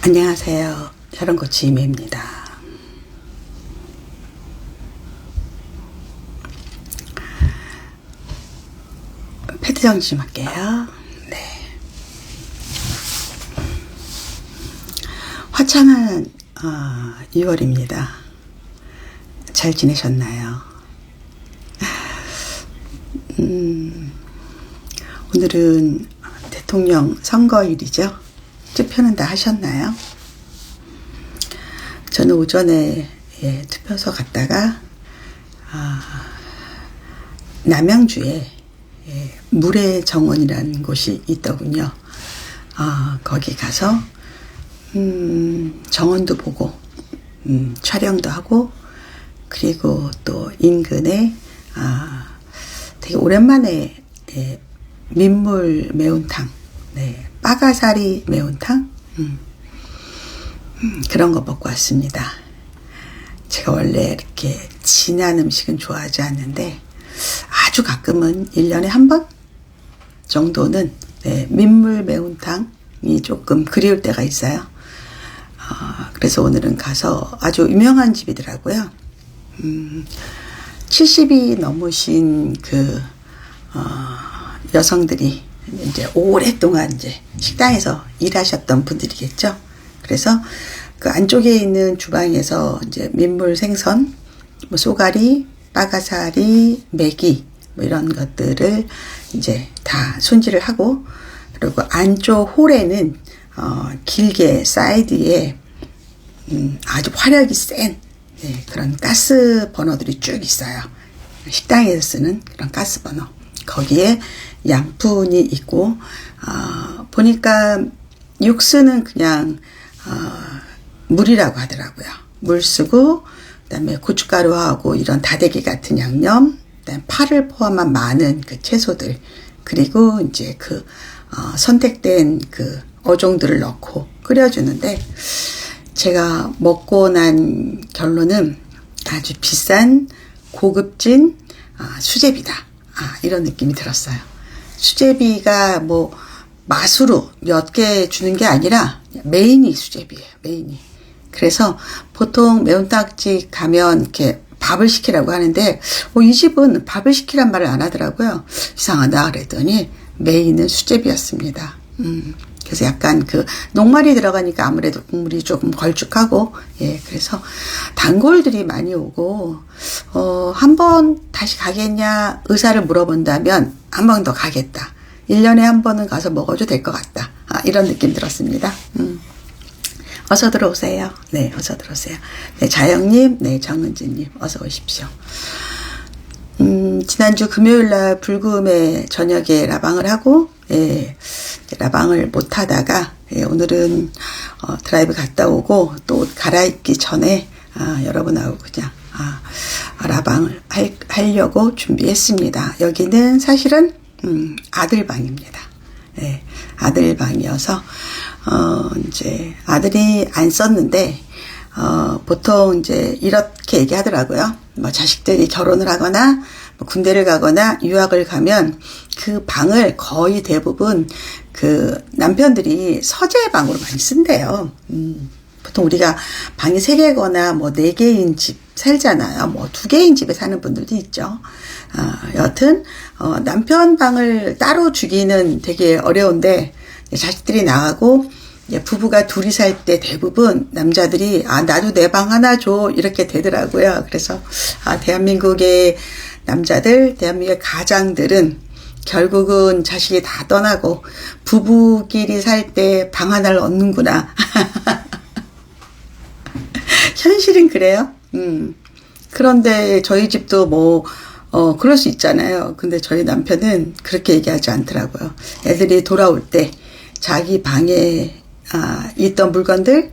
안녕하세요. 샤론코치 임혜입니다. 패드 정지 좀 할게요. 네. 화창한 2월입니다. 잘 지내셨나요? 오늘은 대통령 선거일이죠. 투표는 다 하셨나요? 저는 오전에 투표소 갔다가 남양주에 물의 정원이라는 곳이 있더군요. 거기 가서 정원도 보고 촬영도 하고, 그리고 또 인근에 되게 오랜만에 민물 매운탕, 빠가사리 매운탕, 그런 거 먹고 왔습니다. 제가 원래 이렇게 진한 음식은 좋아하지 않는데 아주 가끔은 1년에 한 번 정도는 민물 매운탕이 조금 그리울 때가 있어요. 그래서 오늘은 가서 아주 유명한 집이더라고요. 70이 넘으신 여성들이 이제 오랫동안 이제 식당에서 일하셨던 분들이겠죠. 그래서 그 안쪽에 있는 주방에서 이제 민물 생선, 쏘가리, 빠가사리, 메기 이런 것들을 이제 다 손질을 하고, 그리고 안쪽 홀에는 길게 사이드에 아주 화력이 센 그런 가스 버너들이 쭉 있어요. 식당에서 쓰는 그런 가스 버너. 거기에 양푼이 있고, 보니까 육수는 그냥 물이라고 하더라고요. 물 쓰고, 그다음에 고춧가루하고 이런 다대기 같은 양념, 그다음에 파를 포함한 많은 그 채소들, 그리고 이제 선택된 어종들을 넣고 끓여주는데, 제가 먹고 난 결론은 아주 비싼 고급진 수제비다, 이런 느낌이 들었어요. 수제비가 맛으로 몇 개 주는 게 아니라 메인이 수제비예요. 메인이. 그래서 보통 매운탕집 가면 이렇게 밥을 시키라고 하는데, 이 집은 밥을 시키란 말을 안 하더라고요. 이상하다 그랬더니 메인은 수제비였습니다. 그래서 약간 녹말이 들어가니까 아무래도 국물이 조금 걸쭉하고, 그래서 단골들이 많이 오고, 한 번 다시 가겠냐 의사를 물어본다면 한 번 더 가겠다. 1년에 한 번은 가서 먹어도 될 것 같다. 이런 느낌 들었습니다. 어서 들어오세요. 네, 어서 들어오세요. 네, 자영님, 네, 정은지님, 어서 오십시오. 지난주 금요일날 불금에 저녁에 라방을 하고, 라방을 못 하다가, 오늘은 드라이브 갔다 오고 또 옷 갈아입기 전에 여러분하고 그냥 라방을 하려고 준비했습니다. 여기는 사실은 아들 방입니다. 아들 방이어서 이제 아들이 안 썼는데, 보통 이제 이렇게 얘기하더라고요. 자식들이 결혼을 하거나 군대를 가거나 유학을 가면 그 방을 거의 대부분 남편들이 서재방으로 많이 쓴대요. 보통 우리가 방이 3개거나 4개인 집 살잖아요. 2개인 집에 사는 분들도 있죠. 여튼 남편 방을 따로 주기는 되게 어려운데, 자식들이 나가고 부부가 둘이 살 때 대부분 남자들이 나도 내 방 하나 줘, 이렇게 되더라고요. 그래서 대한민국의 남자들, 대한민국의 가장들은 결국은 자식이 다 떠나고 부부끼리 살 때 방 하나를 얻는구나. 현실은 그래요. 그런데 저희 집도 그럴 수 있잖아요. 근데 저희 남편은 그렇게 얘기하지 않더라고요. 애들이 돌아올 때 자기 방에 있던 물건들,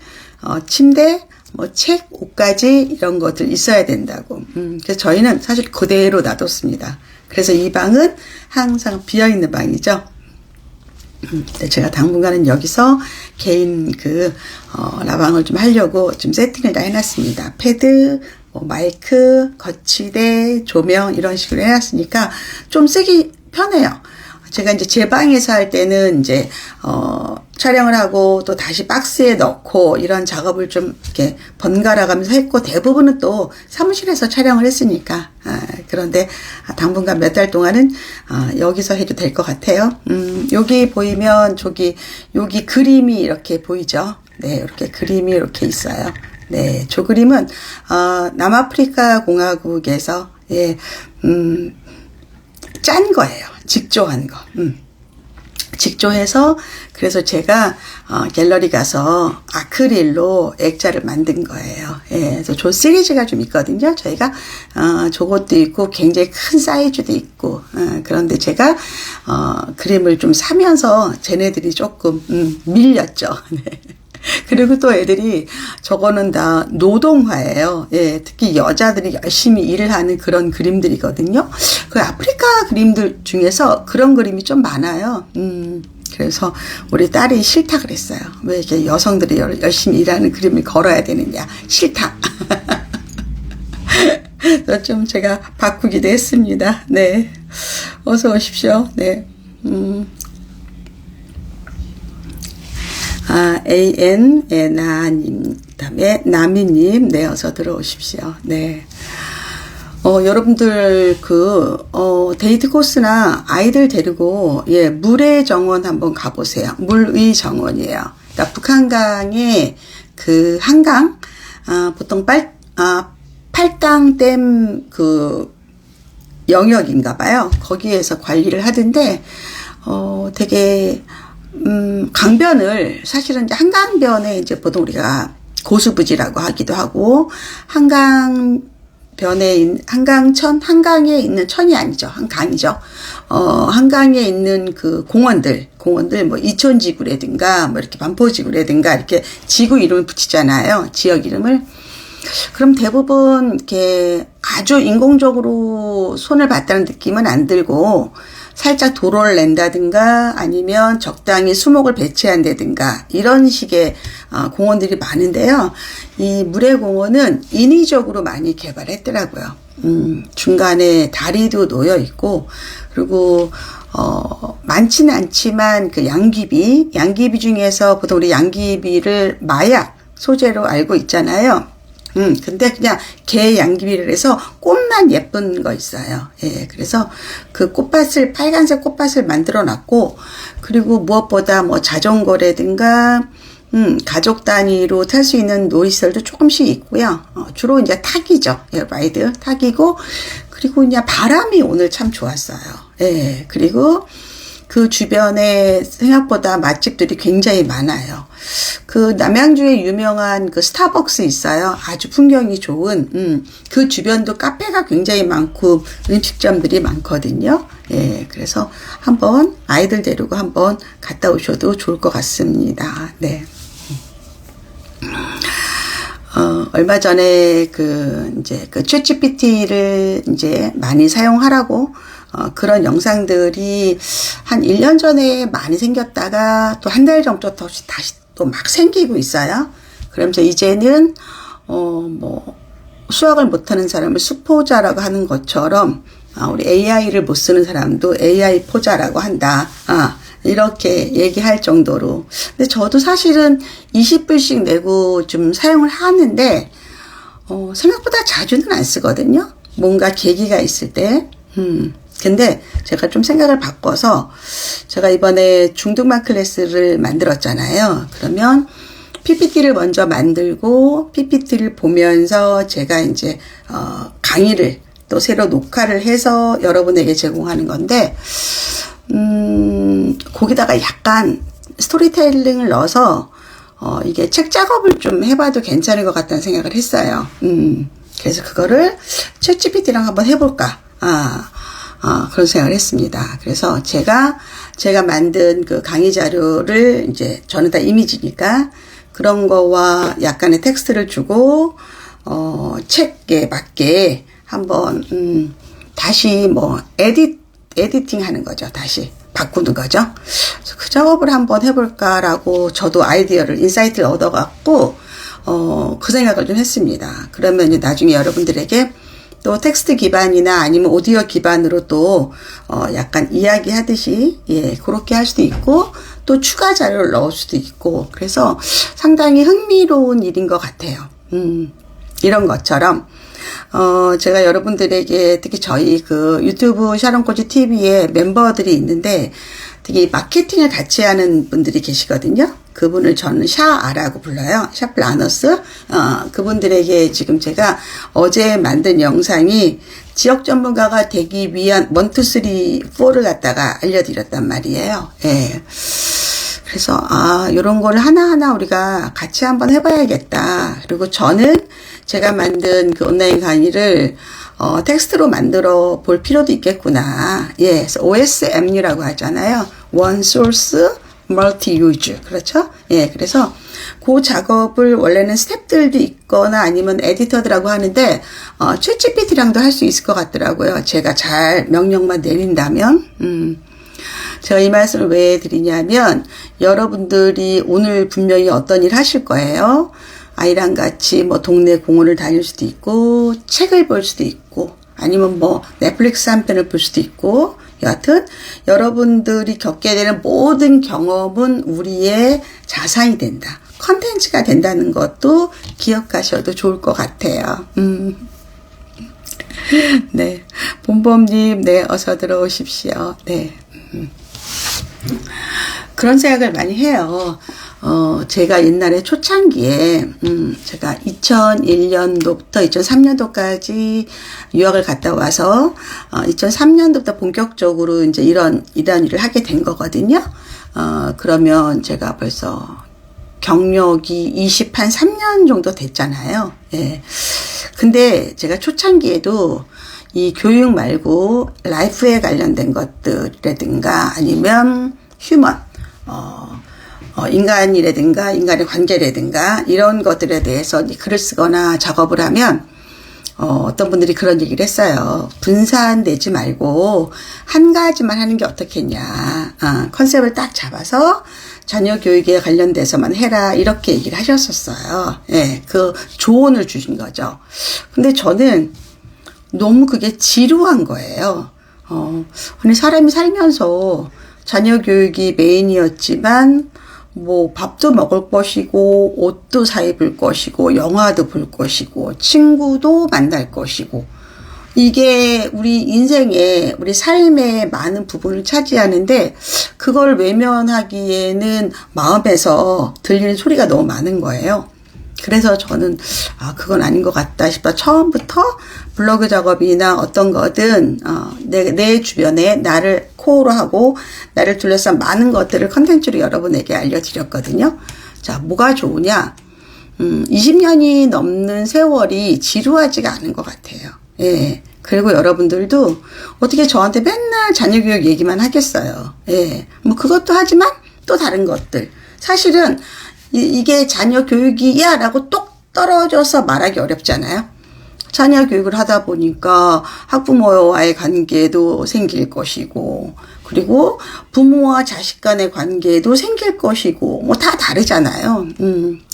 침대, 책, 옷까지 이런 것들 있어야 된다고. 그래서 저희는 사실 그대로 놔뒀습니다. 그래서 이 방은 항상 비어있는 방이죠. 제가 당분간은 여기서 개인 라방을 좀 하려고 좀 세팅을 다 해놨습니다. 패드, 마이크, 거치대, 조명 이런 식으로 해놨으니까 좀 쓰기 편해요. 제가 이제 제 방에서 할 때는 이제 촬영을 하고 또 다시 박스에 넣고 이런 작업을 좀 이렇게 번갈아 가면서 했고, 대부분은 또 사무실에서 촬영을 했으니까 그런데 당분간 몇 달 동안은 여기서 해도 될 것 같아요. 여기 보이면 여기 그림이 이렇게 보이죠. 네, 이렇게 그림이 이렇게 있어요. 네, 저 그림은 남아프리카 공화국에서 짠 거예요. 직조한 거. 직조해서, 그래서 제가 갤러리 가서 아크릴로 액자를 만든 거예요. 예, 그래서 저 시리즈가 좀 있거든요. 저희가 저것도 있고 굉장히 큰 사이즈도 있고, 그런데 제가 그림을 좀 사면서 쟤네들이 조금 밀렸죠. 네. 그리고 또 애들이 저거는 다 노동화예요. 예, 특히 여자들이 열심히 일을 하는 그런 그림들이거든요. 그 아프리카 그림들 중에서 그런 그림이 좀 많아요. 그래서 우리 딸이 싫다 그랬어요. 왜 이렇게 여성들이 열심히 일하는 그림을 걸어야 되느냐. 싫다. 좀 제가 바꾸기도 했습니다. 네. 어서 오십시오. 네. 나님, 다음에 나미님, 네, 어서 들어오십시오. 네. 여러분들, 데이트 코스나 아이들 데리고, 물의 정원 한번 가보세요. 물의 정원이에요. 그러니까 북한강의 그 한강, 보통 팔당댐 영역인가 봐요. 거기에서 관리를 하던데, 되게, 강변을, 사실은 이제 한강변에 이제 보통 우리가 고수부지라고 하기도 하고, 한강에 있는 천이 아니죠. 한강이죠. 한강에 있는 그 공원들, 뭐 이촌지구라든가, 뭐 이렇게 반포지구라든가, 이렇게 지구 이름을 붙이잖아요. 지역 이름을. 그럼 대부분 이렇게 아주 인공적으로 손을 봤다는 느낌은 안 들고, 살짝 도로를 낸다든가 아니면 적당히 수목을 배치한다든가 이런 식의 공원들이 많은데요. 이 물의 공원은 인위적으로 많이 개발했더라고요. 중간에 다리도 놓여 있고, 그리고 많지는 않지만 그 양귀비 중에서 보통 우리 양귀비를 마약 소재로 알고 있잖아요. 근데 그냥 개 양귀비를 해서 꽃만 예쁜 거 있어요. 예, 그래서 그 빨간색 꽃밭을 만들어 놨고, 그리고 무엇보다 뭐 자전거라든가, 가족 단위로 탈 수 있는 놀이시설도 조금씩 있고요. 주로 이제 탁이죠. 예, 라이드, 탁이고, 그리고 그냥 바람이 오늘 참 좋았어요. 예, 그리고 그 주변에 생각보다 맛집들이 굉장히 많아요. 그 남양주에 유명한 그 스타벅스 있어요. 아주 풍경이 좋은, 그 주변도 카페가 굉장히 많고 음식점들이 많거든요. 예, 그래서 한번 아이들 데리고 한번 갔다 오셔도 좋을 것 같습니다. 네. 얼마 전에 이제 챗GPT를 이제 많이 사용하라고 그런 영상들이 한 1년 전에 많이 생겼다가 또 한 달 정도 다시 또 막 생기고 있어요. 그러면서 이제는 뭐 수학을 못하는 사람을 수포자라고 하는 것처럼 우리 AI를 못 쓰는 사람도 AI 포자라고 한다. 이렇게 얘기할 정도로. 근데 저도 사실은 20불씩 내고 좀 사용을 하는데 생각보다 자주는 안 쓰거든요. 뭔가 계기가 있을 때. 근데 제가 좀 생각을 바꿔서, 제가 이번에 중등반 클래스를 만들었잖아요. 그러면 PPT를 먼저 만들고 PPT를 보면서 제가 이제 강의를 또 새로 녹화를 해서 여러분에게 제공하는 건데, 거기다가 약간 스토리텔링을 넣어서 이게 책 작업을 좀 해봐도 괜찮을 것 같다는 생각을 했어요. 그래서 그거를 챗GPT랑 한번 해볼까. 그런 생각을 했습니다. 그래서 제가 만든 그 강의 자료를 이제 저는 다 이미지니까 그런 거와 약간의 텍스트를 주고, 책에 맞게 한번, 다시 뭐, 에디팅 하는 거죠. 다시 바꾸는 거죠. 그래서 그 작업을 한번 해볼까라고 저도 아이디어를, 인사이트를 얻어갖고, 그 생각을 좀 했습니다. 그러면 이제 나중에 여러분들에게 또 텍스트 기반이나 아니면 오디오 기반으로 또 약간 이야기하듯이 그렇게 할 수도 있고, 또 추가 자료를 넣을 수도 있고, 그래서 상당히 흥미로운 일인 것 같아요. 이런 것처럼 제가 여러분들에게 특히 저희 그 유튜브 샤론코치 TV에 멤버들이 있는데 되게 마케팅을 같이 하는 분들이 계시거든요. 그분을 저는 샤아라고 불러요. 샤 플라너스. 그분들에게 지금 제가 어제 만든 영상이 지역 전문가가 되기 위한 1, 2, 3, 4를 갖다가 알려드렸단 말이에요. 예. 그래서 요런 거를 하나하나 우리가 같이 한번 해봐야겠다. 그리고 저는 제가 만든 그 온라인 강의를 텍스트로 만들어 볼 필요도 있겠구나. 예, 그래서 OSMU라고 하잖아요. One Source Multi Use. 그렇죠? 예, 그래서 그 작업을 원래는 스텝들도 있거나 아니면 에디터들하고 하는데 챗GPT랑도 할 수 있을 것 같더라고요. 제가 잘 명령만 내린다면. 제가 이 말씀을 왜 드리냐면 여러분들이 오늘 분명히 어떤 일 하실 거예요. 아이랑 같이 뭐 동네 공원을 다닐 수도 있고 책을 볼 수도 있고 아니면 뭐 넷플릭스 한 편을 볼 수도 있고 여하튼 여러분들이 겪게 되는 모든 경험은 우리의 자산이 된다. 컨텐츠가 된다는 것도 기억하셔도 좋을 것 같아요. 네. 봄봄님, 네, 어서 들어오십시오. 네. 그런 생각을 많이 해요. 제가 옛날에 초창기에, 제가 2001년도부터 2003년도까지 유학을 갔다 와서, 2003년도부터 본격적으로 이제 이런 일을 하게 된 거거든요. 그러면 제가 벌써 경력이 3년 정도 됐잖아요. 예. 근데 제가 초창기에도 이 교육 말고 라이프에 관련된 것들이라든가 아니면 휴먼, 인간이라든가 인간의 관계라든가 이런 것들에 대해서 글을 쓰거나 작업을 하면 어떤 분들이 그런 얘기를 했어요. 분산되지 말고 한 가지만 하는 게 어떻겠냐. 컨셉을 딱 잡아서 자녀 교육에 관련돼서만 해라. 이렇게 얘기를 하셨었어요. 예, 그 조언을 주신 거죠. 근데 저는 너무 그게 지루한 거예요. 근데 사람이 살면서 자녀 교육이 메인이었지만 뭐 밥도 먹을 것이고 옷도 사 입을 것이고 영화도 볼 것이고 친구도 만날 것이고 이게 우리 인생의 우리 삶의 많은 부분을 차지하는데 그걸 외면하기에는 마음에서 들리는 소리가 너무 많은 거예요. 그래서 저는 그건 아닌 것 같다 싶어 처음부터 블로그 작업이나 어떤 거든 내 주변에 나를 코어로 하고 나를 둘러싼 많은 것들을 컨텐츠로 여러분에게 알려드렸거든요. 자, 뭐가 좋으냐? 20년이 넘는 세월이 지루하지가 않은 것 같아요. 예. 그리고 여러분들도 어떻게 저한테 맨날 자녀교육 얘기만 하겠어요. 예. 뭐 그것도 하지만 또 다른 것들. 사실은 이게 자녀 교육이야 라고 똑 떨어져서 말하기 어렵잖아요. 자녀 교육을 하다 보니까 학부모와의 관계도 생길 것이고 그리고 부모와 자식 간의 관계도 생길 것이고 뭐 다 다르잖아요.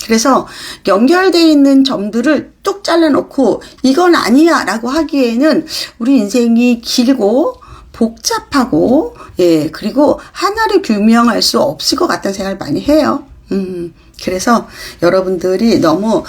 그래서 연결되어 있는 점들을 뚝 잘라놓고 이건 아니야 라고 하기에는 우리 인생이 길고 복잡하고 예 그리고 하나를 규명할 수 없을 것 같다는 생각을 많이 해요. 그래서 여러분들이 너무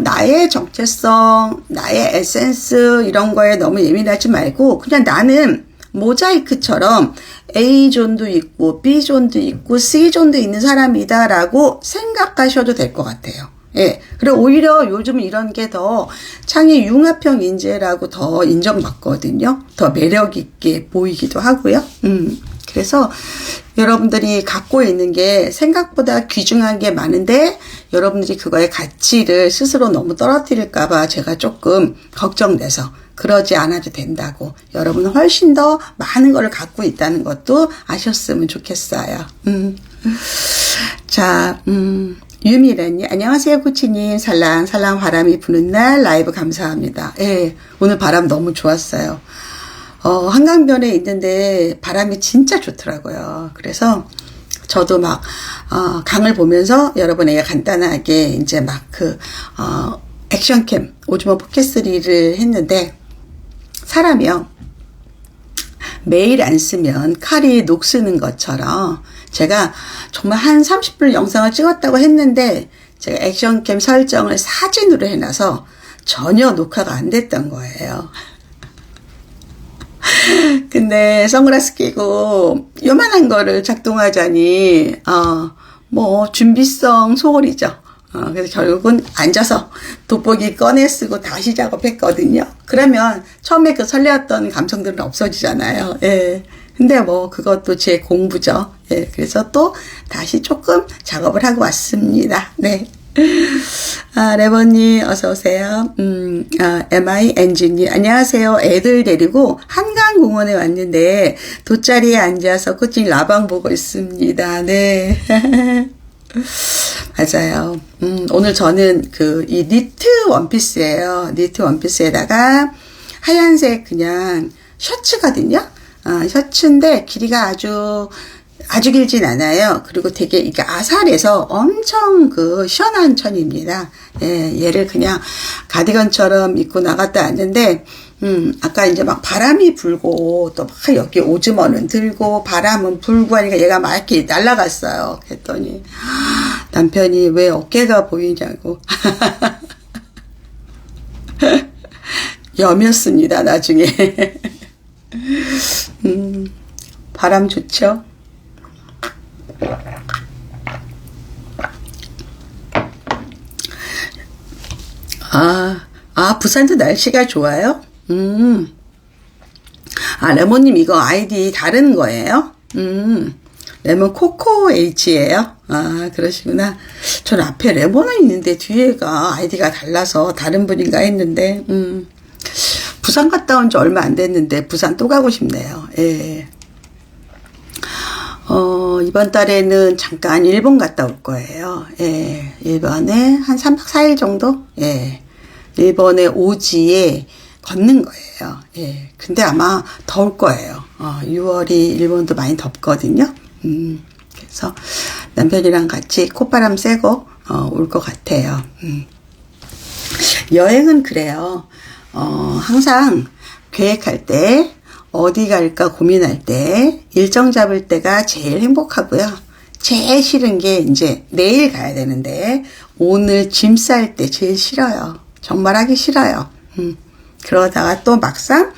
나의 정체성, 나의 에센스 이런 거에 너무 예민하지 말고 그냥 나는 모자이크처럼 A존도 있고 B존도 있고 C존도 있는 사람이다 라고 생각하셔도 될 것 같아요. 예. 그리고 오히려 요즘 이런 게 더 창의 융합형 인재라고 더 인정받거든요. 더 매력 있게 보이기도 하고요. 그래서 여러분들이 갖고 있는 게 생각보다 귀중한 게 많은데 여러분들이 그거의 가치를 스스로 너무 떨어뜨릴까봐 제가 조금 걱정돼서 그러지 않아도 된다고 여러분은 훨씬 더 많은 걸 갖고 있다는 것도 아셨으면 좋겠어요. 자, 유미래님 안녕하세요 코치님 살랑살랑 바람이 부는 날 라이브 감사합니다. 예, 오늘 바람 너무 좋았어요. 한강변에 있는데 바람이 진짜 좋더라고요. 그래서 저도 막 강을 보면서 여러분에게 간단하게 이제 막 액션캠 오즈모 포켓3를 했는데 사람이요 매일 안 쓰면 칼이 녹쓰는 것처럼 제가 정말 한 30분 영상을 찍었다고 했는데 제가 액션캠 설정을 사진으로 해놔서 전혀 녹화가 안 됐던 거예요. 근데 선글라스 끼고 요만한 거를 작동하자니 뭐 준비성 소홀이죠. 그래서 결국은 앉아서 돋보기 꺼내 쓰고 다시 작업했거든요. 그러면 처음에 그 설레었던 감성들은 없어지잖아요. 예. 근데 뭐 그것도 제 공부죠. 예. 그래서 또 다시 조금 작업을 하고 왔습니다. 네. 레버님 어서 오세요. MI 엔지님 안녕하세요. 애들 데리고 한강공원에 왔는데 돗자리에 앉아서 코칭 라방 보고 있습니다. 네. 맞아요. 오늘 저는 이 니트 원피스예요. 니트 원피스에다가 하얀색 그냥 셔츠거든요. 셔츠인데 길이가 아주 길진 않아요. 그리고 되게 이게 아살해서 엄청 시원한 천입니다. 예, 얘를 그냥 가디건처럼 입고 나갔다 왔는데, 아까 이제 막 바람이 불고, 또 막 여기 오즈머는 들고, 바람은 불고 하니까 얘가 막 이렇게 날아갔어요. 그랬더니, 남편이 왜 어깨가 보이냐고. 여몄습니다, 나중에. 바람 좋죠? 부산도 날씨가 좋아요? 레몬님 이거 아이디 다른 거예요? 레몬 코코 H예요? 그러시구나. 전 앞에 레몬은 있는데 뒤에가 아이디가 달라서 다른 분인가 했는데, 부산 갔다 온 지 얼마 안 됐는데 부산 또 가고 싶네요. 예. 이번 달에는 잠깐 일본 갔다 올 거예요. 예. 일본에 한 3박 4일 정도? 예. 일본의 오지에 걷는 거예요. 예. 근데 아마 더울 거예요. 6월이 일본도 많이 덥거든요. 그래서 남편이랑 같이 콧바람 쐬고, 올 것 같아요. 여행은 그래요. 항상 계획할 때, 어디 갈까 고민할 때, 일정 잡을 때가 제일 행복하고요. 제일 싫은 게 이제 내일 가야 되는데, 오늘 짐 쌀 때 제일 싫어요. 정말 하기 싫어요. 그러다가 또 막상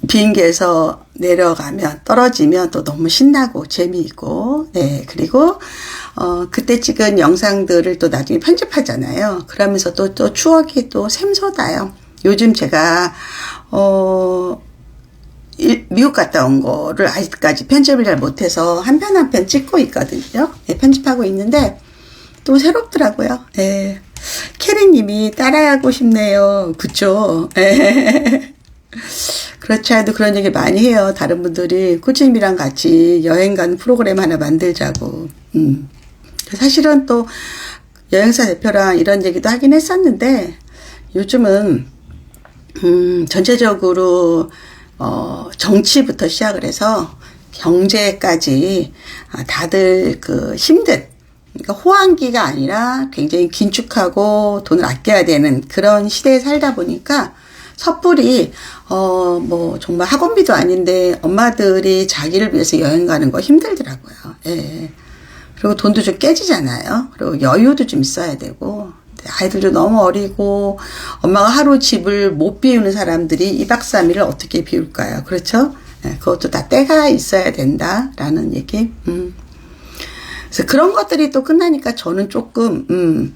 비행기에서 내려가면, 떨어지면 또 너무 신나고 재미있고, 네. 그리고, 그때 찍은 영상들을 또 나중에 편집하잖아요. 그러면서 또 추억이 또 샘솟아요. 요즘 제가, 미국 갔다 온 거를 아직까지 편집을 잘 못해서 한 편 한 편 찍고 있거든요. 네, 편집하고 있는데, 또 새롭더라고요. 네. 캐리님이 따라하고 싶네요. 그쵸? 네. 그렇지 않아도 그런 얘기 많이 해요. 다른 분들이 코치님이랑 같이 여행 가는 프로그램 하나 만들자고. 사실은 또 여행사 대표랑 이런 얘기도 하긴 했었는데 요즘은 전체적으로 정치부터 시작을 해서 경제까지 다들 힘든, 그러니까 호황기가 아니라 굉장히 긴축하고 돈을 아껴야 되는 그런 시대에 살다 보니까 섣불리 뭐 정말 학원비도 아닌데 엄마들이 자기를 위해서 여행 가는 거 힘들더라고요. 예. 그리고 돈도 좀 깨지잖아요. 그리고 여유도 좀 있어야 되고, 아이들도 너무 어리고 엄마가 하루 집을 못 비우는 사람들이 2박 3일을 어떻게 비울까요? 그렇죠? 예, 그것도 다 때가 있어야 된다라는 얘기. 그래서 그런 것들이 또 끝나니까 저는 조금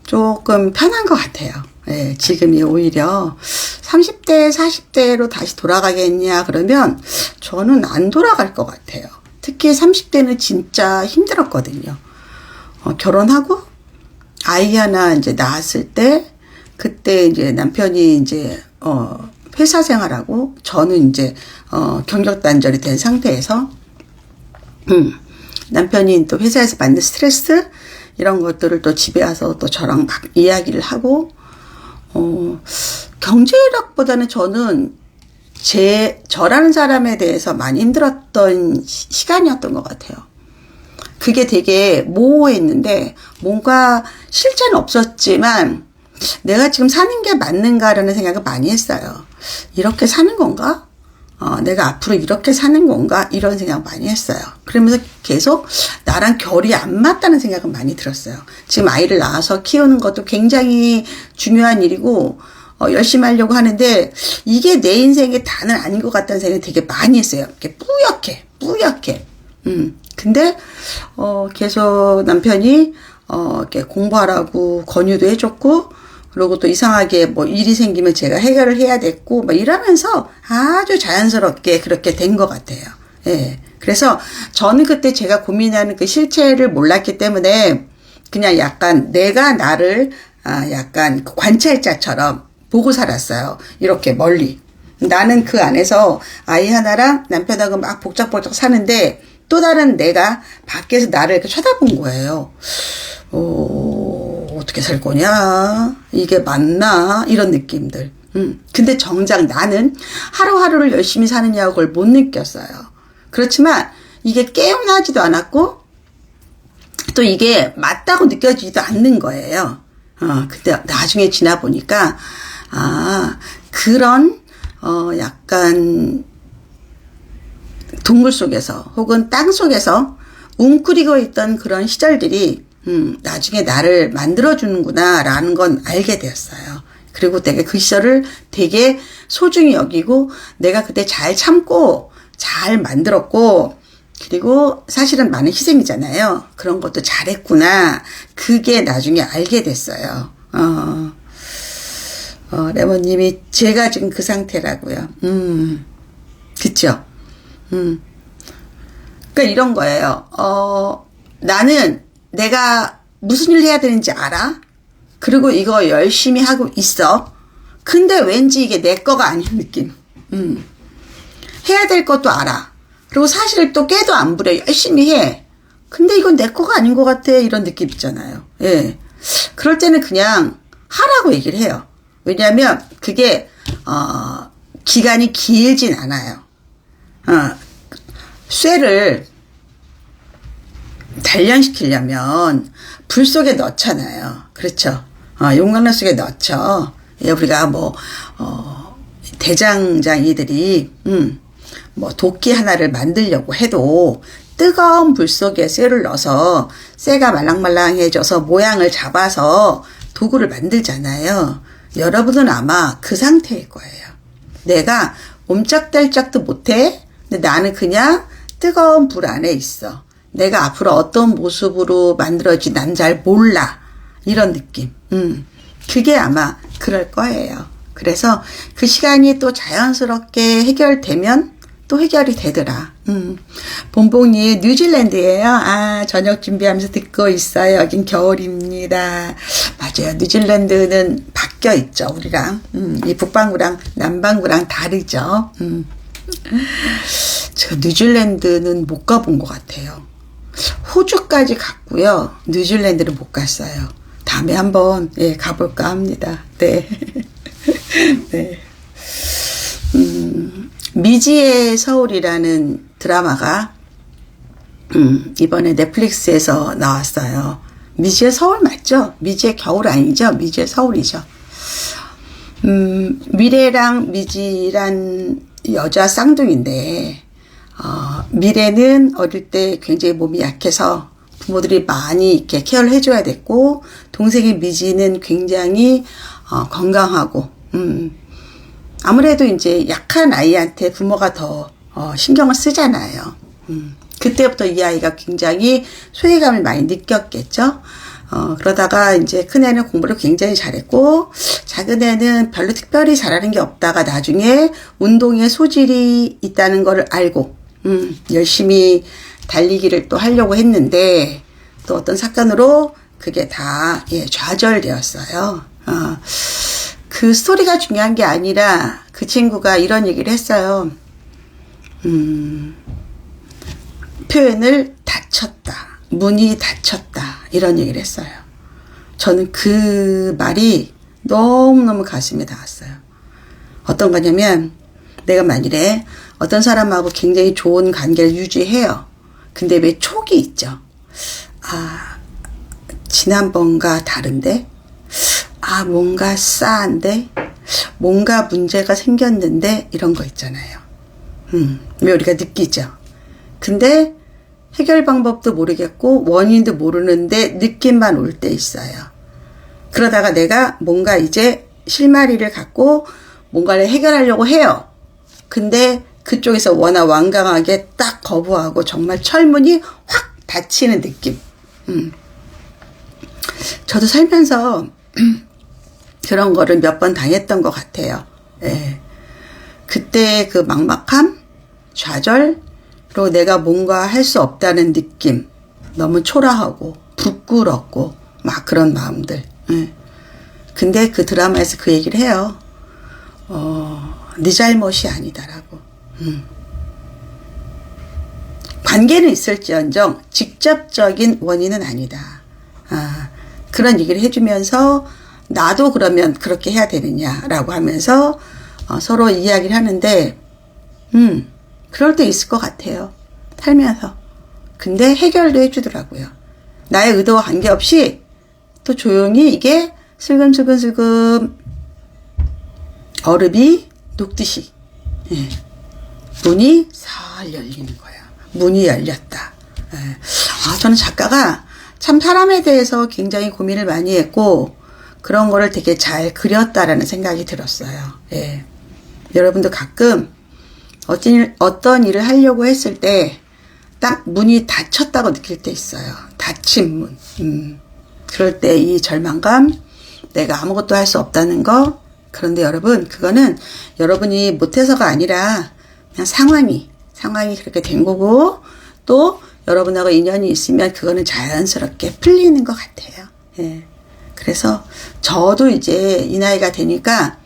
편한 것 같아요. 예, 지금이 오히려 30대, 40대로 다시 돌아가겠냐 그러면 저는 안 돌아갈 것 같아요. 특히 30대는 진짜 힘들었거든요. 결혼하고 아이 하나 이제 낳았을 때, 그때 이제 남편이 이제 회사 생활하고 저는 이제 경력 단절이 된 상태에서 남편이 또 회사에서 받는 스트레스 이런 것들을 또 집에 와서 또 저랑 막 이야기를 하고, 경제력보다는 저는 저라는 사람에 대해서 많이 힘들었던 시간이었던 것 같아요. 그게 되게 모호했는데, 뭔가 실제는 없었지만, 내가 지금 사는 게 맞는가라는 생각을 많이 했어요. 이렇게 사는 건가? 내가 앞으로 이렇게 사는 건가? 이런 생각 많이 했어요. 그러면서 계속 나랑 결이 안 맞다는 생각은 많이 들었어요. 지금 아이를 낳아서 키우는 것도 굉장히 중요한 일이고, 열심히 하려고 하는데, 이게 내 인생의 다는 아닌 것 같다는 생각이 되게 많이 했어요. 이렇게 뿌옇게. 근데, 계속 남편이, 이렇게 공부하라고 권유도 해줬고, 그리고 또 이상하게 뭐 일이 생기면 제가 해결을 해야 됐고, 뭐 이러면서 아주 자연스럽게 그렇게 된 것 같아요. 예. 그래서 저는 그때 제가 고민하는 그 실체를 몰랐기 때문에 그냥 약간 내가 나를 약간 관찰자처럼 보고 살았어요. 이렇게 멀리. 나는 그 안에서 아이 하나랑 남편하고 막 복작복작 사는데 또 다른 내가 밖에서 나를 이렇게 쳐다본 거예요. 어떻게 살 거냐? 이게 맞나? 이런 느낌들. 근데 정작 나는 하루하루를 열심히 사느냐고 그걸 못 느꼈어요. 그렇지만 이게 깨어나지도 않았고 또 이게 맞다고 느껴지지도 않는 거예요. 근데 나중에 지나 보니까 그런 약간 동물 속에서 혹은 땅 속에서 웅크리고 있던 그런 시절들이 나중에 나를 만들어주는구나 라는 건 알게 되었어요. 그리고 내가 그 시절을 되게 소중히 여기고 내가 그때 잘 참고 잘 만들었고 그리고 사실은 많은 희생이잖아요. 그런 것도 잘했구나. 그게 나중에 알게 됐어요. 레몬님이 제가 지금 그 상태라고요. 그쵸? 그러니까 이런 거예요. 나는 내가 무슨 일 해야 되는지 알아. 그리고 이거 열심히 하고 있어. 근데 왠지 이게 내 거가 아닌 느낌. 해야 될 것도 알아. 그리고 사실 또 깨도 안 부려. 열심히 해. 근데 이건 내 거가 아닌 것 같아. 이런 느낌 있잖아요. 예. 그럴 때는 그냥 하라고 얘기를 해요. 왜냐하면 그게 기간이 길진 않아요. 쇠를 단련시키려면 불 속에 넣잖아요. 그렇죠. 용광로 속에 넣죠. 우리가 뭐 대장장이들이 뭐 도끼 하나를 만들려고 해도 뜨거운 불 속에 쇠를 넣어서 쇠가 말랑말랑해져서 모양을 잡아서 도구를 만들잖아요. 여러분은 아마 그 상태일 거예요. 내가 옴짝달짝도 못해. 근데 나는 그냥 뜨거운 불 안에 있어. 내가 앞으로 어떤 모습으로 만들어질지 난 잘 몰라. 이런 느낌. 그게 아마 그럴 거예요. 그래서 그 시간이 또 자연스럽게 해결되면 또 해결이 되더라. 본봉이 뉴질랜드예요. 저녁 준비하면서 듣고 있어요. 여긴 겨울입니다. 맞아요. 뉴질랜드는 바뀌어 있죠. 우리랑. 이 북반구랑 남반구랑 다르죠. 제가 뉴질랜드는 못 가본 것 같아요. 호주까지 갔고요. 뉴질랜드는 못 갔어요. 다음에 한번 가볼까 합니다. 네. 네. 미지의 서울이라는 드라마가 이번에 넷플릭스에서 나왔어요. 미지의 서울 맞죠? 미지의 겨울 아니죠? 미지의 서울이죠. 미래랑 미지란 여자 쌍둥이인데 미래는 어릴 때 굉장히 몸이 약해서 부모들이 많이 이렇게 케어를 해줘야 됐고 동생의 미지는 굉장히 건강하고 아무래도 이제 약한 아이한테 부모가 더 신경을 쓰잖아요. 그때부터 이 아이가 굉장히 소외감을 많이 느꼈겠죠. 그러다가 이제 큰애는 공부를 굉장히 잘했고 작은애는 별로 특별히 잘하는 게 없다가 나중에 운동에 소질이 있다는 걸 알고 열심히 달리기를 또 하려고 했는데 또 어떤 사건으로 그게 다 좌절되었어요. 그 스토리가 중요한 게 아니라 그 친구가 이런 얘기를 했어요. 표현을 다쳤다. 문이 닫혔다. 이런 얘기를 했어요. 저는 그 말이 너무너무 가슴에 닿았어요. 어떤 거냐면 내가 만일에 어떤 사람하고 굉장히 좋은 관계를 유지해요. 근데 왜 촉이 있죠. 지난번과 다른데? 뭔가 싸한데? 뭔가 문제가 생겼는데? 이런 거 있잖아요. 왜 우리가 느끼죠. 근데 해결 방법도 모르겠고 원인도 모르는데 느낌만 올 때 있어요. 그러다가 내가 뭔가 이제 실마리를 갖고 뭔가를 해결하려고 해요. 근데 그쪽에서 워낙 완강하게 딱 거부하고 정말 철문이 확 닫히는 느낌. 저도 살면서 그런 거를 몇 번 당했던 것 같아요. 예. 그때 그 막막함, 좌절로 내가 뭔가 할 수 없다는 느낌, 너무 초라하고 부끄럽고 막 그런 마음들. 예. 근데 그 드라마에서 그 얘기를 해요. 네 잘못이 아니다라고. 관계는 있을지언정 직접적인 원인은 아니다. 그런 얘기를 해주면서 나도 그러면 그렇게 해야 되느냐라고 하면서 서로 이야기를 하는데 그럴 때 있을 것 같아요. 살면서. 근데 해결도 해주더라고요. 나의 의도와 관계없이 또 조용히 이게 슬금슬금 얼음이 녹듯이 문이 살 열리는 거야. 문이 열렸다. 저는 작가가 참 사람에 대해서 굉장히 고민을 많이 했고 그런 거를 되게 잘 그렸다라는 생각이 들었어요. 예. 여러분도 가끔 어떤 일을 하려고 했을 때 딱 문이 닫혔다고 느낄 때 있어요. 닫힌 문. 그럴 때 이 절망감, 내가 아무것도 할 수 없다는 거. 그런데 여러분, 그거는 여러분이 못해서가 아니라 그냥 상황이 그렇게 된 거고 또 여러분하고 인연이 있으면 그거는 자연스럽게 풀리는 것 같아요. 예. 그래서 저도 이제 이 나이가 되니까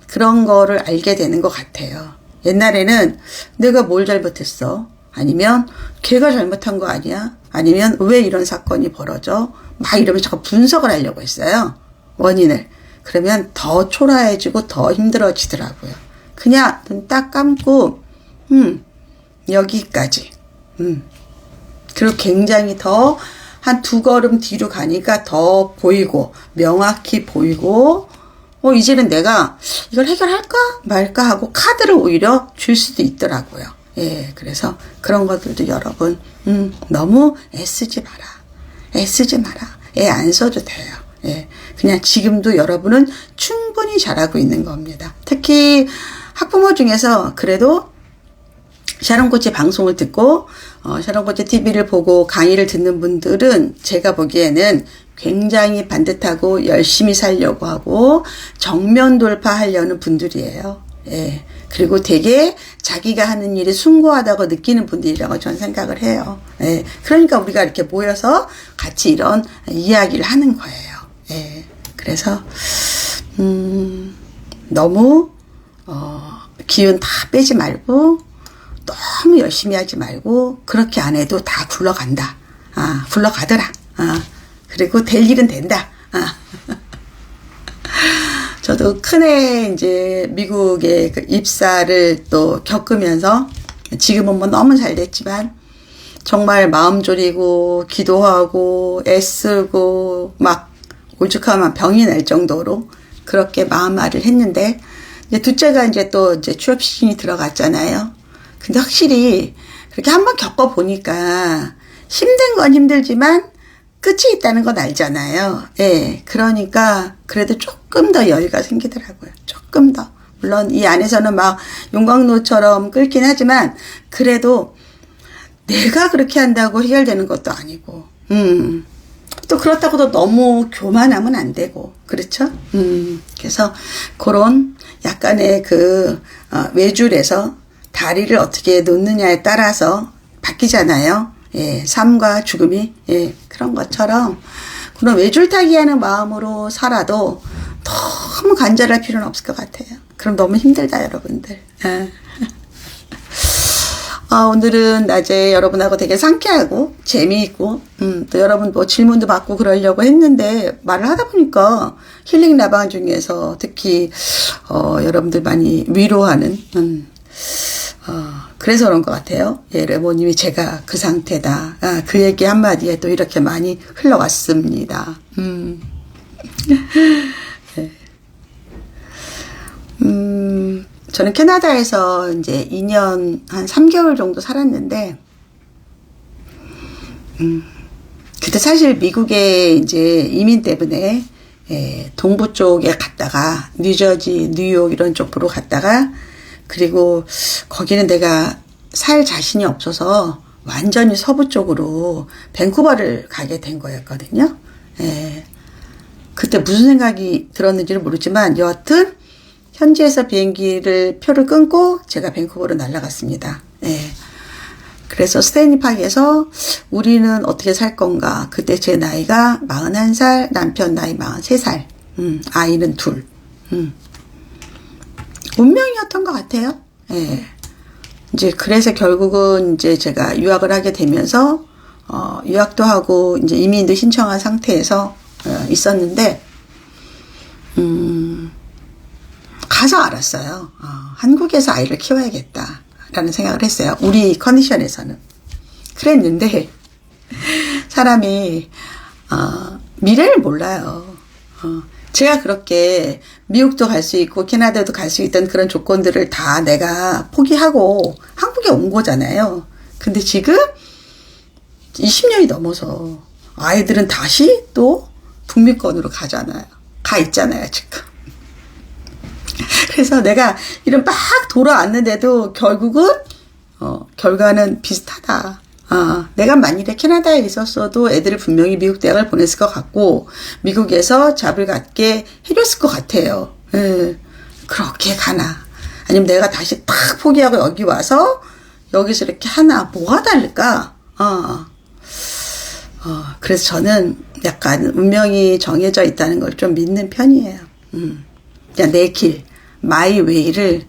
그런 거를 알게 되는 것 같아요. 옛날에는 내가 뭘 잘못했어? 아니면 걔가 잘못한 거 아니야? 아니면 왜 이런 사건이 벌어져? 막 이러면 자꾸 분석을 하려고 했어요. 원인을. 그러면 더 초라해지고 더 힘들어지더라고요. 그냥 눈 딱 감고 여기까지. 그리고 굉장히 더 한 2걸음 뒤로 가니까 더 보이고 명확히 보이고 이제는 내가 이걸 해결할까 말까 하고 카드를 오히려 줄 수도 있더라고요. 예, 그래서 그런 것들도 여러분 너무 애쓰지 마라. 애 안 써도 돼요. 예, 그냥 지금도 여러분은 충분히 잘하고 있는 겁니다. 특히 학부모 중에서 그래도 샤론코치 방송을 듣고 샤론코치 TV를 보고 강의를 듣는 분들은 제가 보기에는 굉장히 반듯하고 열심히 살려고 하고 정면 돌파하려는 분들이에요. 예. 그리고 되게 자기가 하는 일이 숭고하다고 느끼는 분들이라고 저는 생각을 해요. 예. 그러니까 우리가 이렇게 모여서 같이 이런 이야기를 하는 거예요. 예. 그래서 너무 기운 다 빼지 말고 너무 열심히 하지 말고 그렇게 안 해도 다 굴러간다. 굴러가더라. 그리고 될 일은 된다. 저도 큰애 이제 미국에 그 입사를 또 겪으면서 지금은 뭐 너무 잘 됐지만 정말 마음 졸이고 기도하고 애쓰고 막 오죽하면 병이 날 정도로 그렇게 마음앓이를 했는데 이제 둘째가 이제 또 이제 취업 시즌이 들어갔잖아요. 근데 확실히 그렇게 한번 겪어보니까 힘든 건 힘들지만 끝이 있다는 건 알잖아요. 예. 그러니까 그래도 조금 더 여유가 생기더라고요. 조금 더. 물론 이 안에서는 막 용광로처럼 끓긴 하지만 그래도 내가 그렇게 한다고 해결되는 것도 아니고 또 그렇다고 도 너무 교만하면 안 되고 그렇죠? 그래서 그런 약간의 그 외줄에서 다리를 어떻게 놓느냐에 따라서 바뀌잖아요. 예, 삶과 죽음이 그런 것처럼 그런 외줄타기 하는 마음으로 살아도 너무 간절할 필요는 없을 것 같아요. 그럼 너무 힘들다 여러분들. 오늘은 낮에 여러분하고 되게 상쾌하고 재미있고 또 여러분 뭐 질문도 받고 그러려고 했는데 말을 하다 보니까 힐링 라방 중에서 특히 여러분들 많이 위로하는 그래서 그런 것 같아요. 예, 레모님이 제가 그 상태다. 그 얘기 한마디에 또 이렇게 많이 흘러왔습니다. 네. 저는 캐나다에서 이제 2년 한 3개월 정도 살았는데, 그때 사실 미국에 이제 이민 때문에 동부 쪽에 갔다가 뉴저지, 뉴욕 이런 쪽으로 갔다가, 그리고 거기는 내가 살 자신이 없어서 완전히 서부 쪽으로 밴쿠버를 가게 된 거였거든요. 그때 무슨 생각이 들었는지는 모르지만 여하튼 현지에서 비행기를 표를 끊고 제가 밴쿠버로 날아갔습니다. 그래서 스탠리 파크에서 우리는 어떻게 살 건가. 그때 제 나이가 41살, 남편 나이 43살, 아이는 둘. 운명이었던 것 같아요. 이제 그래서 결국은 이제 제가 유학을 하게 되면서 유학도 하고 이제 이민도 신청한 상태에서 있었는데 가서 알았어요. 한국에서 아이를 키워야겠다라는 생각을 했어요. 우리 컨디션에서는. 그랬는데 사람이 미래를 몰라요. 제가 그렇게 미국도 갈 수 있고 캐나다도 갈 수 있던 그런 조건들을 다 내가 포기하고 한국에 온 거잖아요. 근데 지금 20년이 넘어서 아이들은 다시 또 북미권으로 가 있잖아요, 지금. 그래서 내가 이런 막 돌아왔는데도 결국은 결과는 비슷하다. 내가 만일에 캐나다에 있었어도 애들을 분명히 미국 대학을 보냈을 것 같고 미국에서 잡을 갖게 해줬을 것 같아요. 그렇게 가나. 아니면 내가 다시 탁 포기하고 여기 와서 여기서 이렇게 하나. 뭐가 다를까? 그래서 저는 약간 운명이 정해져 있다는 걸 좀 믿는 편이에요. 그냥 내 길, 마이 웨이를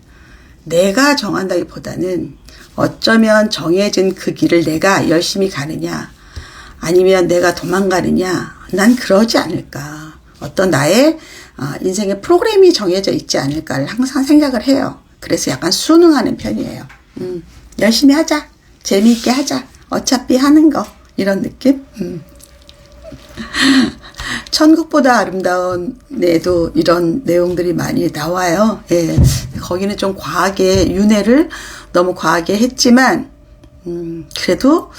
내가 정한다기보다는 어쩌면 정해진 그 길을 내가 열심히 가느냐 아니면 내가 도망가느냐, 난 그러지 않을까. 어떤 나의 인생의 프로그램이 정해져 있지 않을까를 항상 생각을 해요. 그래서 약간 순응하는 편이에요. 열심히 하자, 재미있게 하자, 어차피 하는 거, 이런 느낌. 천국보다 아름다운 내도 이런 내용들이 많이 나와요. 거기는 좀 과하게 윤회를 너무 과하게 했지만 그래도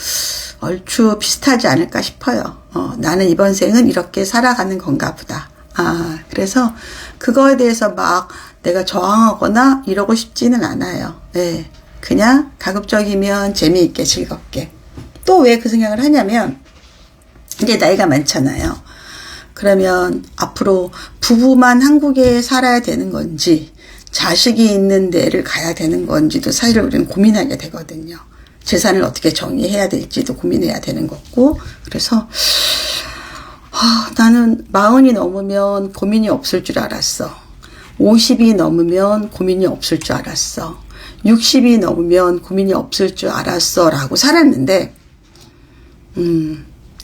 얼추 비슷하지 않을까 싶어요. 나는 이번 생은 이렇게 살아가는 건가 보다. 그래서 그거에 대해서 막 내가 저항하거나 이러고 싶지는 않아요. 그냥 가급적이면 재미있게 즐겁게. 또 왜 그 생각을 하냐면 이제 나이가 많잖아요. 그러면 앞으로 부부만 한국에 살아야 되는 건지 자식이 있는 데를 가야 되는 건지도 사실 우리는 고민하게 되거든요. 재산을 어떻게 정리해야 될지도 고민해야 되는 거고. 그래서 나는 40이 넘으면 고민이 없을 줄 알았어. 50이 넘으면 고민이 없을 줄 알았어. 60이 넘으면 고민이 없을 줄 알았어 라고 살았는데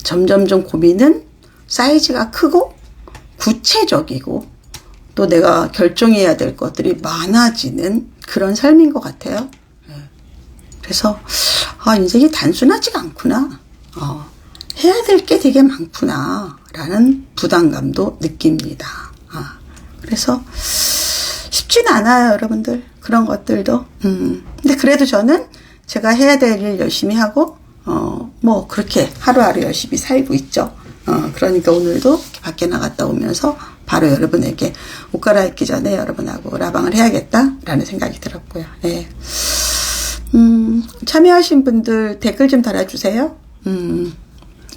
점점점 고민은 사이즈가 크고 구체적이고 또 내가 결정해야 될 것들이 많아지는 그런 삶인 것 같아요. 그래서 인생이 단순하지가 않구나. 해야 될 게 되게 많구나 라는 부담감도 느낍니다. 그래서 쉽진 않아요, 여러분들. 그런 것들도. 근데 그래도 저는 제가 해야 될 일 열심히 하고 뭐 그렇게 하루하루 열심히 살고 있죠. 그러니까 오늘도 밖에 나갔다 오면서 바로 여러분에게 옷 갈아입기 전에 여러분하고 라방을 해야겠다라는 생각이 들었고요. 참여하신 분들 댓글 좀 달아주세요.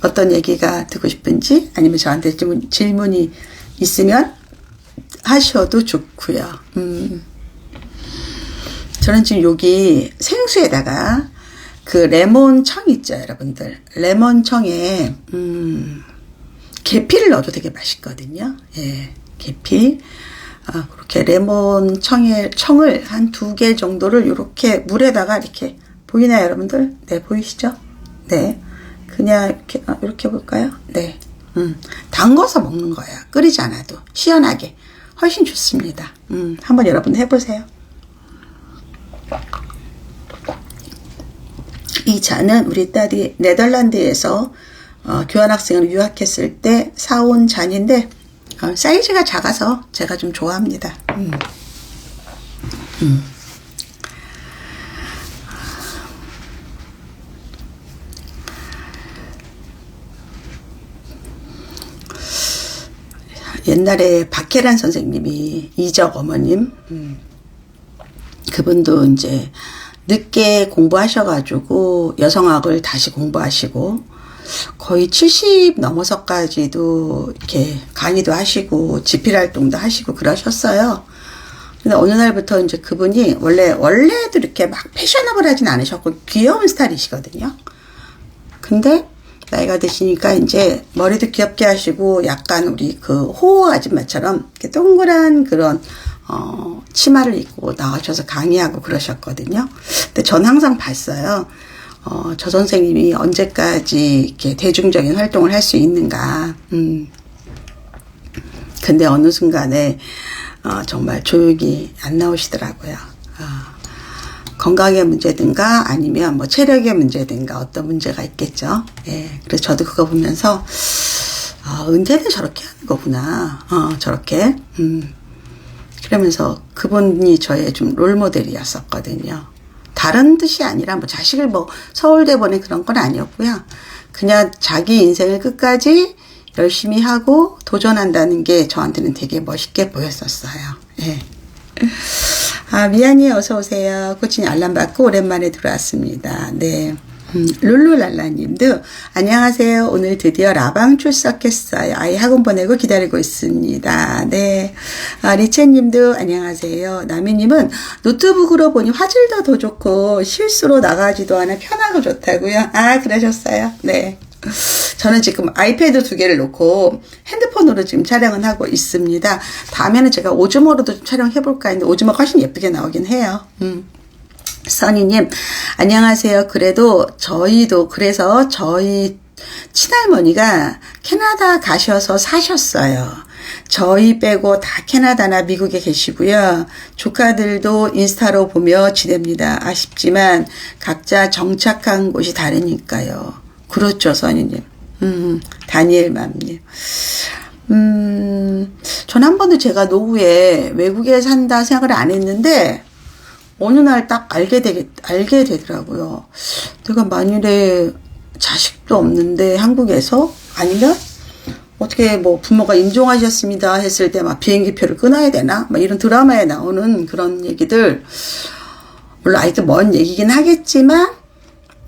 어떤 얘기가 듣고 싶은지 아니면 저한테 질문이 있으면 하셔도 좋고요. 저는 지금 여기 생수에다가 그 레몬청 있죠, 여러분들. 레몬청에 계피를 넣어도 되게 맛있거든요. 계피. 그렇게 청을 한 2개 정도를 이렇게 물에다가 이렇게 보이나요, 여러분들? 네, 보이시죠? 네. 그냥 이렇게 볼까요? 네. 담궈서 먹는 거예요. 끓이지 않아도. 시원하게. 훨씬 좋습니다. 한번 여러분 해보세요. 이 잔은 우리 딸이 네덜란드에서 교환학생으로 유학했을 때 사온 잔인데 사이즈가 작아서 제가 좀 좋아합니다. 옛날에 박혜란 선생님이 이적 어머님, 그분도 이제 늦게 공부하셔가지고 여성학을 다시 공부하시고 거의 70 넘어서까지도 이렇게 강의도 하시고 집필 활동도 하시고 그러셨어요. 근데 어느 날부터 이제 그분이 원래도 이렇게 막 패셔너블하진 않으셨고 귀여운 스타일이시거든요. 근데 나이가 드시니까 이제 머리도 귀엽게 하시고 약간 우리 그 호호 아줌마처럼 이렇게 동그란 그런 치마를 입고 나가셔서 강의하고 그러셨거든요. 근데 전 항상 봤어요. 저 선생님이 언제까지 이렇게 대중적인 활동을 할 수 있는가. 근데 어느 순간에 정말 조용히 안 나오시더라고요. 건강의 문제든가 아니면 뭐 체력의 문제든가 어떤 문제가 있겠죠. 예. 그래서 저도 그거 보면서 은퇴는 저렇게 하는 거구나. 저렇게. 그러면서 그분이 저의 좀 롤모델이었었거든요. 다른 뜻이 아니라 뭐 자식을 뭐 서울대 보낸 그런 건 아니었고요. 그냥 자기 인생을 끝까지 열심히 하고 도전한다는 게 저한테는 되게 멋있게 보였었어요. 예. 미안해요. 어서 오세요. 코치님 알람 받고 오랜만에 들어왔습니다. 네. 룰루랄라님도 안녕하세요. 오늘 드디어 라방 출석했어요. 아이 학원 보내고 기다리고 있습니다. 네. 리체님도 안녕하세요. 나미님은 노트북으로 보니 화질도 더 좋고 실수로 나가지도 않아 편하고 좋다고요. 그러셨어요. 네. 저는 지금 아이패드 2개를 놓고 핸드폰으로 지금 촬영을 하고 있습니다. 다음에는 제가 오즈모로도 좀 촬영해볼까 했는데 오즈모가 훨씬 예쁘게 나오긴 해요. 써니님 안녕하세요. 그래서 저희 친할머니가 캐나다 가셔서 사셨어요. 저희 빼고 다 캐나다나 미국에 계시고요. 조카들도 인스타로 보며 지냅니다. 아쉽지만 각자 정착한 곳이 다르니까요. 그렇죠, 써니님. 다니엘맘님. 전 한 번도 제가 노후에 외국에 산다 생각을 안 했는데 어느 날 딱 알게 되더라고요. 내가 만일에 자식도 없는데 한국에서 아니면 어떻게 뭐 부모가 임종하셨습니다 했을 때 막 비행기표를 끊어야 되나? 막 이런 드라마에 나오는 그런 얘기들, 물론 아직도 먼 얘기긴 하겠지만,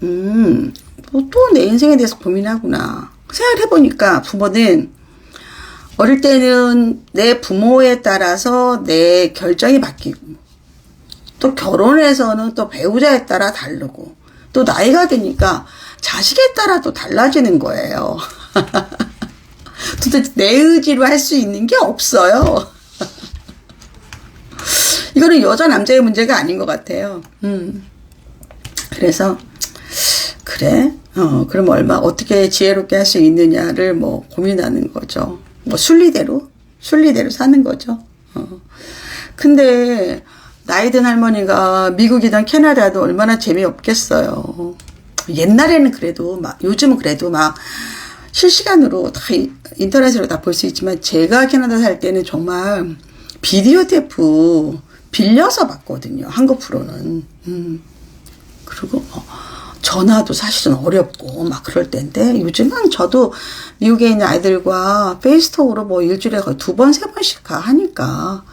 또 내 인생에 대해서 고민하구나. 생각을 해보니까 부모는 어릴 때는 내 부모에 따라서 내 결정이 바뀌고, 또 결혼해서는 또 배우자에 따라 다르고, 또 나이가 드니까 자식에 따라 또 달라지는 거예요. 도대체 내 의지로 할 수 있는 게 없어요. 이거는 여자 남자의 문제가 아닌 것 같아요. 그래서 그래 그럼 어떻게 지혜롭게 할 수 있느냐를 뭐 고민하는 거죠. 뭐 순리대로 사는 거죠. 근데 나이 든 할머니가 미국이든 캐나다도 얼마나 재미없겠어요. 옛날에는 그래도 요즘은 그래도 실시간으로 다 인터넷으로 다 볼 수 있지만 제가 캐나다 살 때는 정말 비디오 테이프 빌려서 봤거든요. 한국 프로는. 그리고 전화도 사실은 어렵고 그럴 때인데 요즘은 저도 미국에 있는 아이들과 페이스톡으로 뭐 일주일에 거의 2번, 3번씩 하니까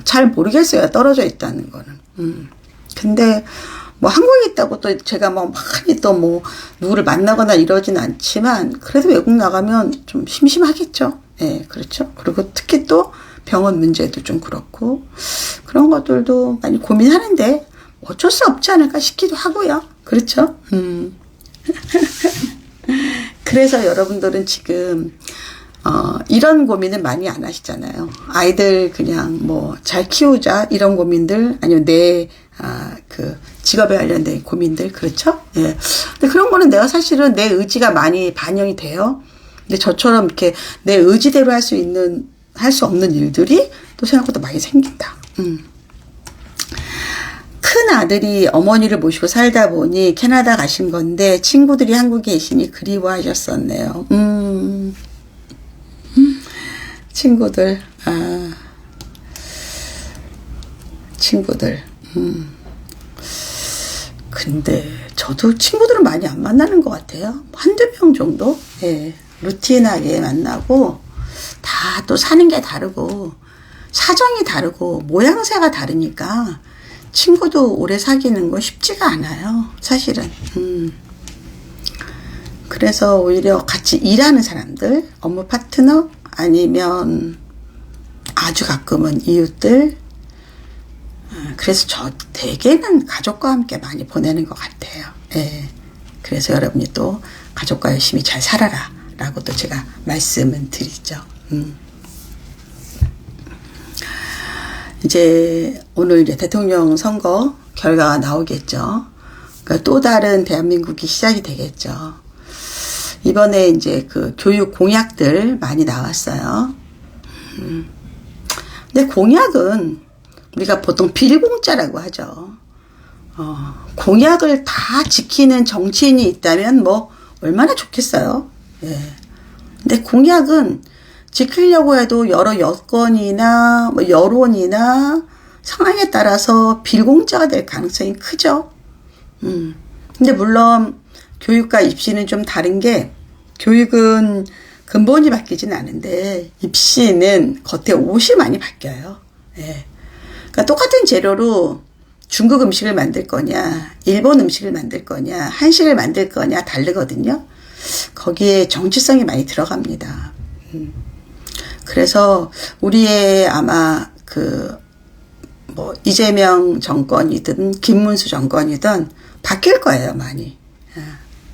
잘 모르겠어요. 떨어져 있다는 거는. 근데 뭐 한국에 있다고 또 제가 많이 또 누구를 만나거나 이러진 않지만 그래도 외국 나가면 좀 심심하겠죠. 예, 그렇죠. 그리고 특히 또 병원 문제도 좀 그렇고 그런 것들도 많이 고민하는데 어쩔 수 없지 않을까 싶기도 하고요. 그렇죠. 그래서 여러분들은 지금 이런 고민은 많이 안 하시잖아요. 아이들 그냥 잘 키우자 이런 고민들 아니면 내 직업에 관련된 고민들 그렇죠? 예. 근데 그런 거는 내가 사실은 내 의지가 많이 반영이 돼요. 근데 저처럼 이렇게 내 의지대로 할 수 없는 일들이 또 생각보다 많이 생긴다. 큰 아들이 어머니를 모시고 살다 보니 캐나다 가신 건데 친구들이 한국에 계시니 그리워하셨었네요. 친구들. 근데 저도 친구들은 많이 안 만나는 것 같아요. 한두 명 정도? 예. 루틴하게 만나고 다 또 사는 게 다르고 사정이 다르고 모양새가 다르니까 친구도 오래 사귀는 거 쉽지가 않아요. 사실은. 그래서 오히려 같이 일하는 사람들, 업무 파트너 아니면 아주 가끔은 이웃들. 그래서 저 대개는 가족과 함께 많이 보내는 것 같아요. 예. 그래서 여러분이 또 가족과 열심히 잘 살아라 라고 또 제가 말씀은 드리죠. 이제 오늘 이제 대통령 선거 결과가 나오겠죠. 그러니까 또 다른 대한민국이 시작이 되겠죠. 이번에 이제 그 교육 공약들 많이 나왔어요. 근데 공약은 우리가 보통 빌공짜라고 하죠. 공약을 다 지키는 정치인이 있다면 뭐 얼마나 좋겠어요. 예. 근데 공약은 지키려고 해도 여러 여건이나 뭐 여론이나 상황에 따라서 빌공짜가 될 가능성이 크죠. 근데 물론 교육과 입시는 좀 다른 게 교육은 근본이 바뀌진 않은데 입시는 겉에 옷이 많이 바뀌어요. 예. 그러니까 똑같은 재료로 중국 음식을 만들 거냐, 일본 음식을 만들 거냐, 한식을 만들 거냐 다르거든요. 거기에 정치성이 많이 들어갑니다. 그래서 우리의 아마 뭐 이재명 정권이든 김문수 정권이든 바뀔 거예요, 많이.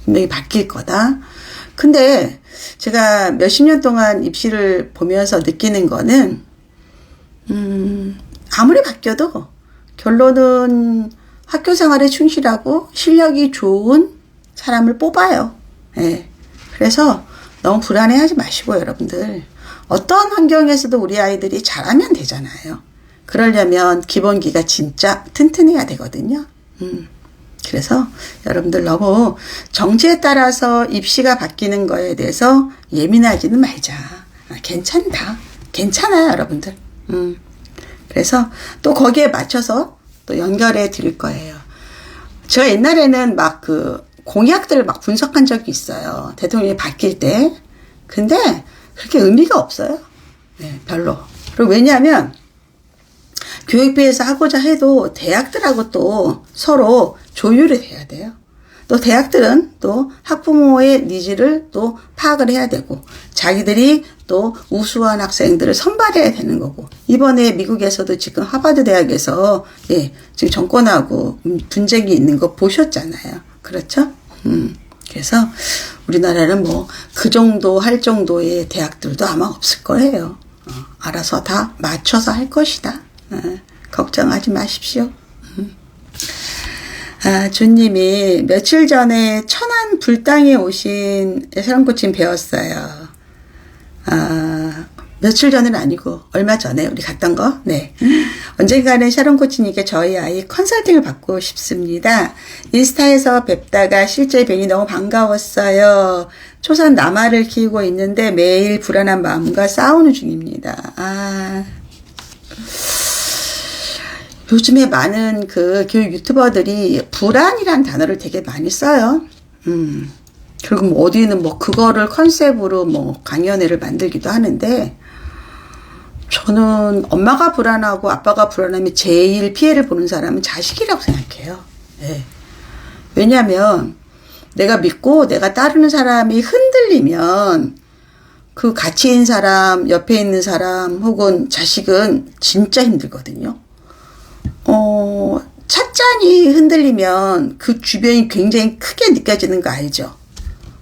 분명히 바뀔 거다. 근데 제가 몇십 년 동안 입시를 보면서 느끼는 거는 아무리 바뀌어도 결론은 학교 생활에 충실하고 실력이 좋은 사람을 뽑아요. 예. 그래서 너무 불안해하지 마시고 여러분들 어떤 환경에서도 우리 아이들이 잘하면 되잖아요. 그러려면 기본기가 진짜 튼튼해야 되거든요. 그래서 여러분들 너무 정치에 따라서 입시가 바뀌는 거에 대해서 예민하지는 말자. 괜찮다. 괜찮아요, 여러분들. 그래서 또 거기에 맞춰서 또 연결해 드릴 거예요. 제가 옛날에는 막 공약들을 막 분석한 적이 있어요. 대통령이 바뀔 때. 근데 그렇게 의미가 없어요. 네, 별로. 그리고 왜냐하면 교육부에서 하고자 해도 대학들하고 또 서로 조율이 돼야 돼요. 또 대학들은 또 학부모의 니즈를 또 파악을 해야 되고 자기들이 또 우수한 학생들을 선발해야 되는 거고 이번에 미국에서도 지금 하버드 대학에서 지금 정권하고 분쟁이 있는 거 보셨잖아요. 그렇죠? 그래서 우리나라는 뭐 그 정도 할 정도의 대학들도 아마 없을 거예요. 알아서 다 맞춰서 할 것이다. 걱정하지 마십시오. 주님이 며칠 전에 천안 불당에 오신 샤론코치님 배웠어요. 며칠 전은 아니고 얼마 전에 우리 갔던 거. 네. 언젠가는 샤론코치님께 저희 아이 컨설팅을 받고 싶습니다. 인스타에서 뵙다가 실제 뵈니 너무 반가웠어요. 초선 남아를 키우고 있는데 매일 불안한 마음과 싸우는 중입니다. 요즘에 많은 교육 유튜버들이 불안이란 단어를 되게 많이 써요. 그리고 뭐 어디는 뭐 그거를 컨셉으로 뭐 강연회를 만들기도 하는데 저는 엄마가 불안하고 아빠가 불안하면 제일 피해를 보는 사람은 자식이라고 생각해요. 네. 왜냐하면 내가 믿고 내가 따르는 사람이 흔들리면 그 같이 있는 사람, 옆에 있는 사람 혹은 자식은 진짜 힘들거든요. 찻잔이 흔들리면 그 주변이 굉장히 크게 느껴지는 거 알죠?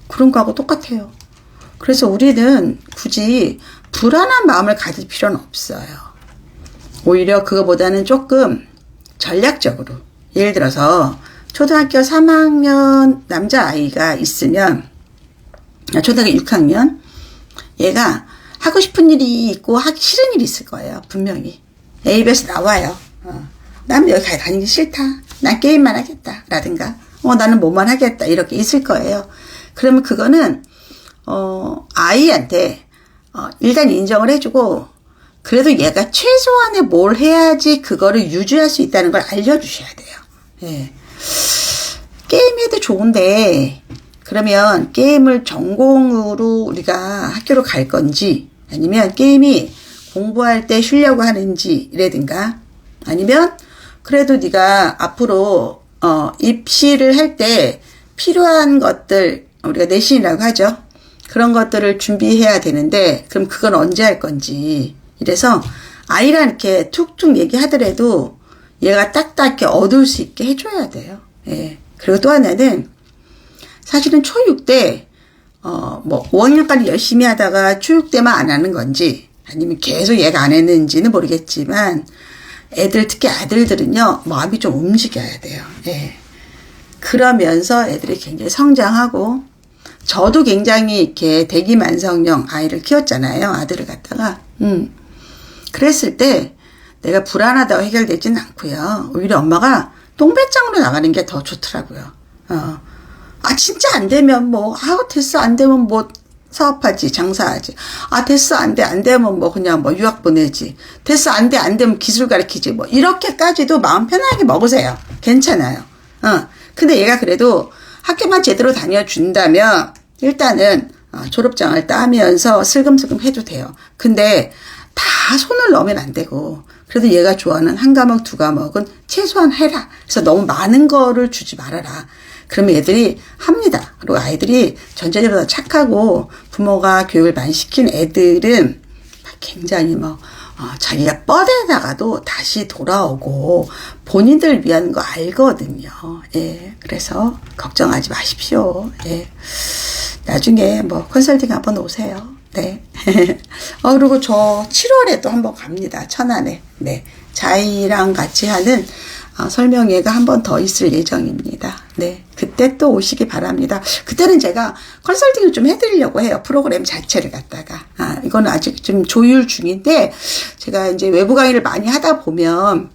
그런 거하고 똑같아요. 그래서 우리는 굳이 불안한 마음을 가질 필요는 없어요. 오히려 그거보다는 조금 전략적으로 예를 들어서 초등학교 3학년 남자아이가 있으면 초등학교 6학년 얘가 하고 싶은 일이 있고 하기 싫은 일이 있을 거예요. 분명히. A에서 나와요. 난 여기 다니기 싫다. 난 게임만 하겠다. 라든가 나는 뭐만 하겠다. 이렇게 있을 거예요. 그러면 그거는 아이한테 일단 인정을 해주고 그래도 얘가 최소한의 뭘 해야지 그거를 유지할 수 있다는 걸 알려주셔야 돼요. 예. 게임해도 좋은데 그러면 게임을 전공으로 우리가 학교로 갈 건지 아니면 게임이 공부할 때 쉬려고 하는지라든가, 아니면 그래도 네가 앞으로 입시를 할 때 필요한 것들, 우리가 내신이라고 하죠. 그런 것들을 준비해야 되는데 그럼 그건 언제 할 건지. 이래서 아이랑 이렇게 툭툭 얘기하더라도 얘가 딱딱 이렇게 얻을 수 있게 해줘야 돼요. 예. 그리고 또 하나는 사실은 초6 때 뭐 5학년까지 열심히 하다가 초6 때만 안 하는 건지 아니면 계속 얘가 안 했는지는 모르겠지만 애들, 특히 아들들은요, 마음이 좀 움직여야 돼요. 예. 그러면서 애들이 굉장히 성장하고, 저도 굉장히 이렇게 대기만성형 아이를 키웠잖아요. 아들을 갖다가. 그랬을 때 내가 불안하다고 해결되진 않고요. 오히려 엄마가 똥배짱으로 나가는 게 더 좋더라고요. 진짜 안 되면 뭐, 됐어. 안 되면 뭐, 사업하지, 장사하지. 됐어. 안 되면 뭐, 그냥 뭐, 유학 보내지. 됐어. 안 되면 기술 가르치지. 뭐, 이렇게까지도 마음 편하게 먹으세요. 괜찮아요. 근데 얘가 그래도 학교만 제대로 다녀준다면, 일단은, 졸업장을 따면서 슬금슬금 해도 돼요. 근데, 다 손을 넣으면 안 되고, 그래도 얘가 좋아하는 한 과목, 두 과목은 최소한 해라. 그래서 너무 많은 거를 주지 말아라. 그러면 애들이 합니다. 그리고 아이들이 전체적으로 착하고 부모가 교육을 많이 시킨 애들은 굉장히 자기가 뻗에다가도 다시 돌아오고 본인들 위한 거 알거든요. 예. 그래서 걱정하지 마십시오. 예. 나중에 뭐 컨설팅 한번 오세요. 네. 그리고 저 7월에 또 한번 갑니다. 천안에. 네. 자이랑 같이 하는 설명회가 한 번 더 있을 예정입니다. 네. 그때 또 오시기 바랍니다. 그때는 제가 컨설팅을 좀 해드리려고 해요. 프로그램 자체를 갖다가. 이거는 아직 좀 조율 중인데, 제가 이제 외부 강의를 많이 하다 보면,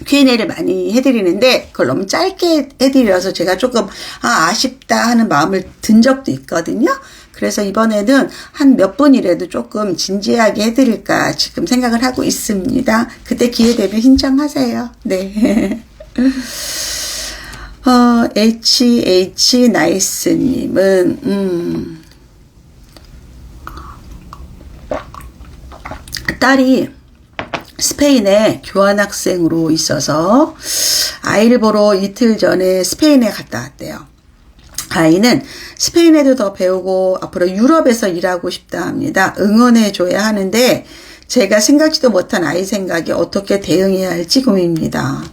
Q&A를 많이 해드리는데, 그걸 너무 짧게 해드려서 제가 조금, 아쉽다 하는 마음을 든 적도 있거든요. 그래서 이번에는 한 몇 분이라도 조금 진지하게 해드릴까 지금 생각을 하고 있습니다. 그때 기회 되면 신청하세요. 네. HH 나이스님은, 딸이 스페인에 교환학생으로 있어서 아이를 보러 이틀 전에 스페인에 갔다 왔대요. 아이는 스페인에도 더 배우고 앞으로 유럽에서 일하고 싶다 합니다. 응원해줘야 하는데 제가 생각지도 못한 아이 생각에 어떻게 대응해야 할지 고민입니다.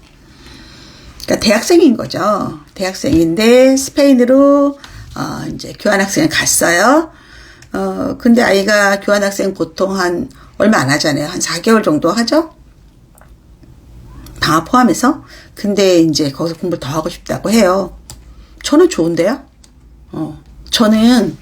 그러니까 대학생인 거죠. 대학생인데 스페인으로 이제 교환학생을 갔어요. 근데 아이가 교환학생 보통 한 얼마 안 하잖아요. 한 4개월 정도 하죠. 방학 포함해서. 근데 이제 거기서 공부를 더 하고 싶다고 해요. 저는 좋은데요. 저는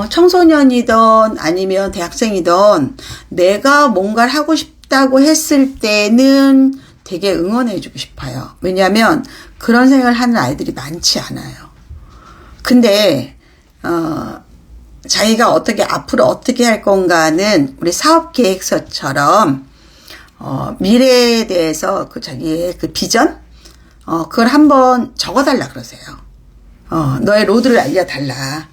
청소년이던 아니면 대학생이던 내가 뭔가를 하고 싶다고 했을 때는 되게 응원해주고 싶어요. 왜냐하면 그런 생각을 하는 아이들이 많지 않아요. 근데 자기가 앞으로 어떻게 할 건가는 우리 사업계획서처럼 미래에 대해서 자기의 그 비전 그걸 한번 적어달라 그러세요. 너의 로드를 알려달라.